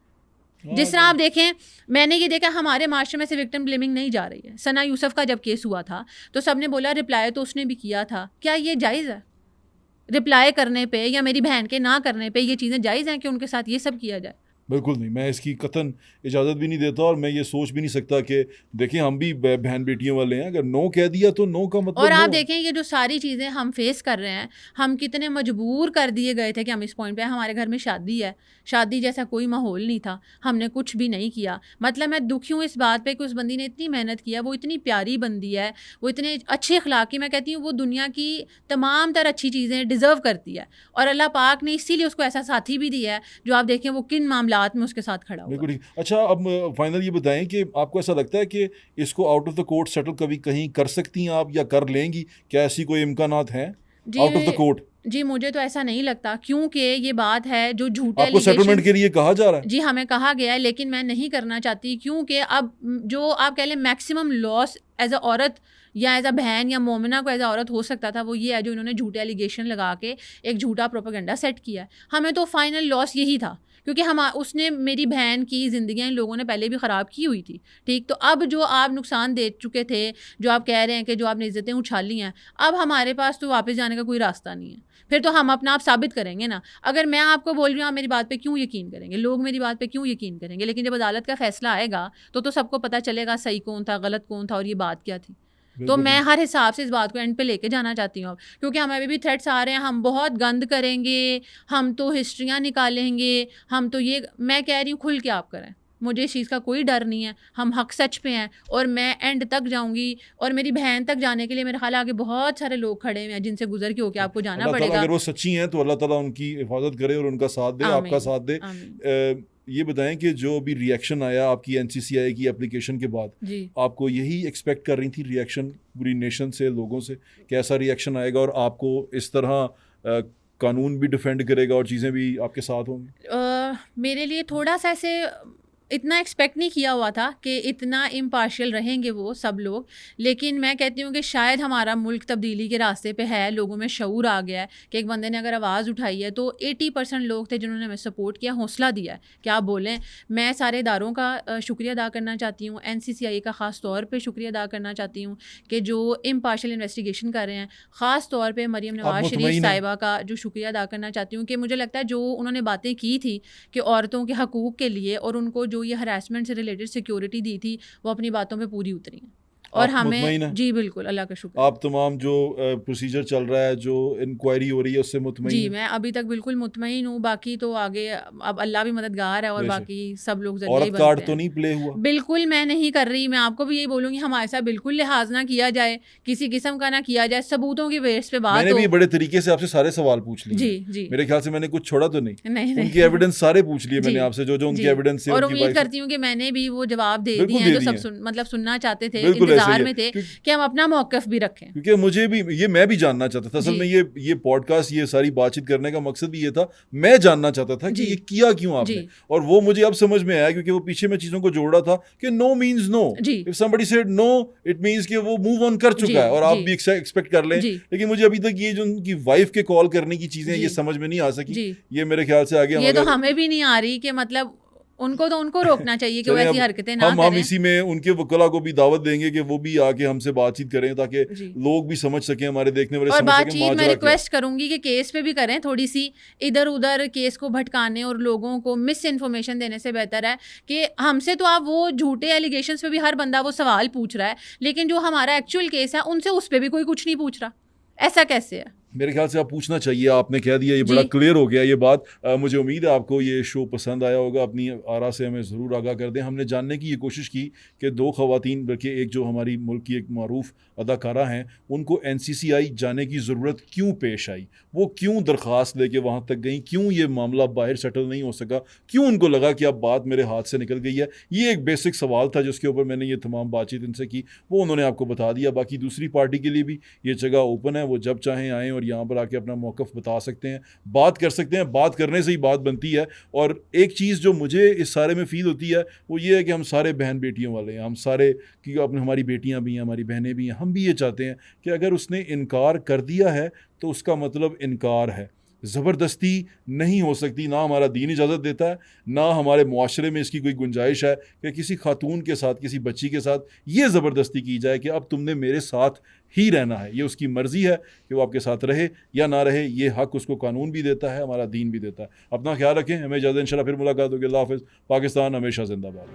जिस तरह आप देखें, मैंने ये देखा, हमारे माशरे में से विक्टिम ब्लेमिंग नहीं जा रही है। सना यूसुफ का जब केस हुआ था तो सबने बोला रिप्लाई तो उसने भी किया था। क्या ये जायज़ है? रिप्लाई करने पे या मेरी बहन के ना करने पे ये चीज़ें जायज़ हैं कि उनके साथ ये सब किया जाए? बिल्कुल नहीं, मैं इसकी कतन इजाज़त भी नहीं देता, और मैं ये सोच भी नहीं सकता कि देखें, हम भी बहन बेटियों वाले हैं। अगर नो कह दिया तो नो का मतलब और आप नो। देखें, ये जो सारी चीज़ें हम फेस कर रहे हैं, हम कितने मजबूर कर दिए गए थे कि हम इस पॉइंट पे, हमारे घर में शादी है, शादी जैसा कोई माहौल नहीं था, हमने कुछ भी नहीं किया। मतलब मैं दुखी हूँ इस बात पे कि उस बंदी ने इतनी मेहनत किया, वो इतनी प्यारी बंदी है, वो इतने अच्छे अखलाक की, मैं कहती हूँ वो दुनिया की तमाम तर अच्छी चीज़ें डिज़र्व करती है। और अल्लाह पाक ने इसीलिए उसको ऐसा साथी भी दिया है, जो आप देखें वो किन मामलात में उसके साथ खड़ा हुआ बिल्कुल है। ठीक। अच्छा, अब फाइनल ये बताएं कि आपको ऐसा लगता है कि इसको out of the court settle कभी कहीं कर सकती हैं आप, या कर लेंगी? क्या ऐसी कोई इम्कानात हैं आउट ऑफ द कोर्ट? जी, मुझे तो ऐसा नहीं लगता, क्योंकि ये बात है जो झूठे आपको सेटलमेंट के लिए कहा जा रहा है? जी हमें कहा गया है, लेकिन मैं नहीं करना चाहती, क्योंकि अब जो आप कह लें मैक्सिमम लॉस एज अ औरत या एज अ बहन या मोमिना को एज अ औरत हो सकता था, वो ये है जो इन्होंने झूठे एलिगेशन लगा के एक झूठा प्रोपेगेंडा सेट किया है। हमें तो फाइनल लॉस यही था क्योंकि हम उसने मेरी बहन की ज़िंदगियाँ इन लोगों ने पहले भी ख़राब की हुई थी, ठीक। तो अब जो आप नुकसान दे चुके थे, जो आप कह रहे हैं कि जो आपने इज़्ज़तें उछाली हैं, अब हमारे पास तो वापस जाने का कोई रास्ता नहीं है। फिर तो हम अपना आप साबित करेंगे ना। अगर मैं आपको बोल रही हूँ, आप मेरी बात पे क्यों यकीन करेंगे, लोग मेरी बात पे क्यों यकीन करेंगे? लेकिन जब अदालत का फ़ैसला आएगा तो सबको पता चलेगा सही कौन था, गलत कौन था और ये बात क्या थी। तो मैं हर हिसाब से इस बात को एंड पे लेके जाना चाहती हूँ अब, क्योंकि हमें अभी भी थ्रेट्स आ रहे हैं, हम बहुत गंद करेंगे, हम तो हिस्ट्रियाँ निकालेंगे, हम तो ये, मैं कह रही हूँ खुल के आप करें, मुझे इस चीज़ का कोई डर नहीं है, हम हक सच पे हैं और मैं एंड तक जाऊंगी। और मेरी बहन तक जाने के लिए मेरे ख्याल आगे बहुत सारे लोग खड़े हुए हैं जिनसे गुजर के होके आपको जाना पड़ेगा। अगर वो सच्ची हैं तो अल्लाह ताला उनकी हिफाजत करे और उनका साथ दे, आपका साथ दे। ये बताएं कि जो अभी रिएक्शन आया आपकी NCCI की एप्लीकेशन के बाद, आपको यही एक्सपेक्ट कर रही थी रिएक्शन पूरी नेशन से, लोगों से, कैसा रिएक्शन आएगा और आपको इस तरह कानून भी डिफेंड करेगा और चीज़ें भी आपके साथ होंगी? मेरे लिए थोड़ा सा ऐसे इतना एक्सपेक्ट नहीं किया हुआ था कि इतना इम्पार्शियल रहेंगे वो सब लोग, लेकिन मैं कहती हूँ कि शायद हमारा मुल्क तब्दीली के रास्ते पे है, लोगों में शऊर आ गया है कि एक बंदे ने अगर आवाज़ उठाई है तो 80% लोग थे जिन्होंने हमें सपोर्ट किया, हौसला दिया है कि आप बोलें। मैं सारे इदारों का शुक्रिया अदा करना चाहती हूँ, NCCI का ख़ास तौर पर शुक्रिया अदा करना चाहती हूँ कि जो इम्पार्शियल इन्वेस्टिगेशन कर रहे हैं, ख़ास तौर पर मरीम नवाज़ शरीफ साहिबा का जो शुक्रिया अदा करना चाहती हूँ कि मुझे लगता है जो उन्होंने बातें की थी कि औरतों के हकूक़ के लिए और उनको जो ये हरासमेंट से रिलेटेड सिक्योरिटी दी थी, वो अपनी बातों पे पूरी उतरी हैं और हमें जी बिल्कुल अल्लाह का शुक्र। आप तमाम जो प्रोसीजर चल रहा है, जो इंक्वायरी हो रही है, उससे मुतमईन? जी मैं अभी तक बिल्कुल मुतमईन हूँ, बाकी तो आगे अब अल्लाह भी मददगार है और बाकी सब लोग जरिए ही बनते हैं। औरत कार्ड तो नहीं प्ले हुआ? बिल्कुल मैं नहीं कर रही, मैं आपको भी यही बोलूँगी हमारे साथ बिल्कुल लिहाज ना किया जाए, किसी किस्म का ना किया जाए, सबूतों की बेस पे बात हो। मैंने भी बड़े तरीके से आपसे सारे सवाल पूछ लिए। जी जी मेरे ख्याल से मैंने कुछ छोड़ा तो नहीं? नहीं उनकी एविडेंस सारे पूछ लिए मैंने आपसे, जो जो उनकी एविडेंस है। और उम्मीद करती हूँ कि मैंने भी वो जवाब दे दिए हैं जो सब मतलब सुनना चाहते थे, इंतजार में थे कि हम अपना मौक़िफ़ भी रखें। क्योंकि मुझे भी ये, मैं भी जानना चाहता था असल में, ये पॉडकास्ट, ये सारी बातचीत करने का मकसद भी ये था, मैं जानना चाहता था कि ये किया क्यों आपने, और वो मुझे अब समझ में आया क्योंकि वो पीछे मैं चीज़ों को जोड़ रहा था कि no means no, if somebody said no it means कि वो मूव ऑन कर चुका है और आप भी एक्सपेक्ट कर लें। लेकिन मुझे अभी तक ये जो उनकी वाइफ के कॉल करने की चीज़ें ये समझ में नहीं आ सकी, ये मेरे ख्याल से आगे ये तो हमें भी नहीं आ रही कि मतलब उनको रोकना चाहिए कि वो ऐसी हरकतें ना करें। हम इसी में उनके वकला को भी दावत देंगे कि वो भी आके हमसे बातचीत करें ताकि लोग भी समझ सकें, हमारे देखने वाले और समझ सकें। बातचीत मैं रिक्वेस्ट करूंगी कि केस पे भी करें, थोड़ी सी इधर उधर केस को भटकाने और लोगों को मिस इन्फॉर्मेशन देने से बेहतर है कि हमसे तो आप वो झूठे एलिगेशंस पे भी हर बंदा वो सवाल पूछ रहा है, लेकिन जो हमारा एक्चुअल केस है उनसे उस पर भी कोई कुछ नहीं पूछ रहा। ऐसा कैसे है? मेरे ख्याल से आप पूछना चाहिए, आपने कह दिया, ये बड़ा क्लियर हो गया ये बात। मुझे उम्मीद है आपको ये शो पसंद आया होगा, अपनी आरा से हमें ज़रूर आगाह कर दें। हमने जानने की ये कोशिश की कि दो ख़वातीन, बल्कि एक जो हमारी मुल्क की एक मारूफ अदाकारा हैं, उनको NCCI जाने की ज़रूरत क्यों पेश आई, वो क्यों दरख्वास्त लेके वहाँ तक गई, क्यों ये मामला बाहर सेटल नहीं हो सका, क्यों उनको लगा कि अब बात मेरे हाथ से निकल गई है। ये एक बेसिक सवाल था जिसके ऊपर मैंने ये तमाम बातचीत इनसे की, वो उन्होंने आपको बता दिया। बाकी दूसरी पार्टी के लिए भी ये जगह ओपन है, वो जब चाहें आएँ और यहाँ पर आके अपना मौक़िफ़ बता सकते हैं, बात कर सकते हैं। बात करने से ही बात बनती है। और एक चीज़ जो मुझे इस सारे में फ़ील होती है वो ये है कि हम सारे बहन बेटियों वाले हैं, हम सारे, क्योंकि अपने हमारी बेटियां भी हैं, हमारी बहनें भी हैं, हम भी ये चाहते हैं कि अगर उसने इनकार कर दिया है तो उसका मतलब इनकार है, ज़बरदस्ती नहीं हो सकती। ना हमारा दीन इजाज़त देता है, ना हमारे मुआशरे में इसकी कोई गुंजाइश है कि किसी खातून के साथ, किसी बच्ची के साथ ये ज़बरदस्ती की जाए कि अब तुमने मेरे साथ ही रहना है। ये उसकी मर्ज़ी है कि वो आपके साथ रहे या ना रहे, ये हक़ उसको कानून भी देता है, हमारा दीन भी देता है। अपना ख्याल रखें, हमें इजाज़त, इंशाल्लाह फिर मुलाकात होगी। अल्लाह हाफ़िज़। पाकिस्तान हमेशा ज़िंदाबाद।